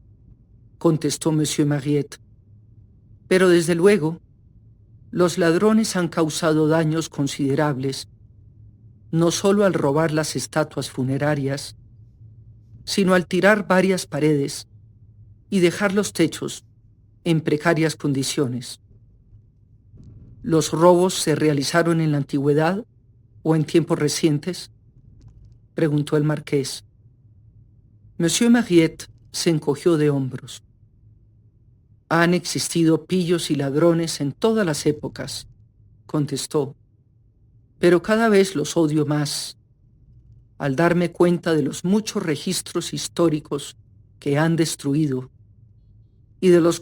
contestó Monsieur Mariette, pero desde luego los ladrones han causado daños considerables, no solo al robar las estatuas funerarias, sino al tirar varias paredes y dejar los techos en precarias condiciones. ¿Los robos se realizaron en la antigüedad o en tiempos recientes?, preguntó el marqués. Monsieur Mariette se encogió de hombros. Han existido pillos y ladrones en todas las épocas, contestó, pero cada vez los odio más, al darme cuenta de los muchos registros históricos que han destruido y de los